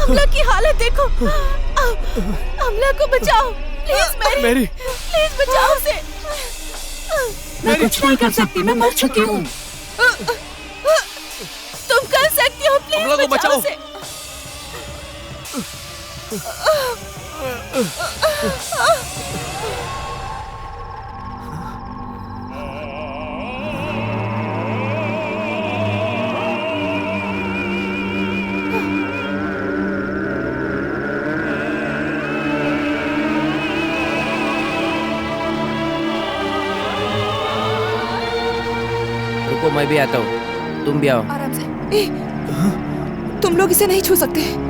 Speaker 4: अमला की हालत देखो। अमला को बचाओ प्लीज।
Speaker 6: मैरी,
Speaker 4: प्लीज बचाओ उसे।
Speaker 3: मैं कुछ नहीं कर सकती, मैं मर चुकी हूँ।
Speaker 4: तुम कर सकती हो, प्लीज
Speaker 6: अमला को बचाओ।
Speaker 4: उसे।
Speaker 10: रुको, मैं भी आता हूँ, तुम भी आओ।
Speaker 2: आराम से। तुम लोग इसे नहीं छू सकते।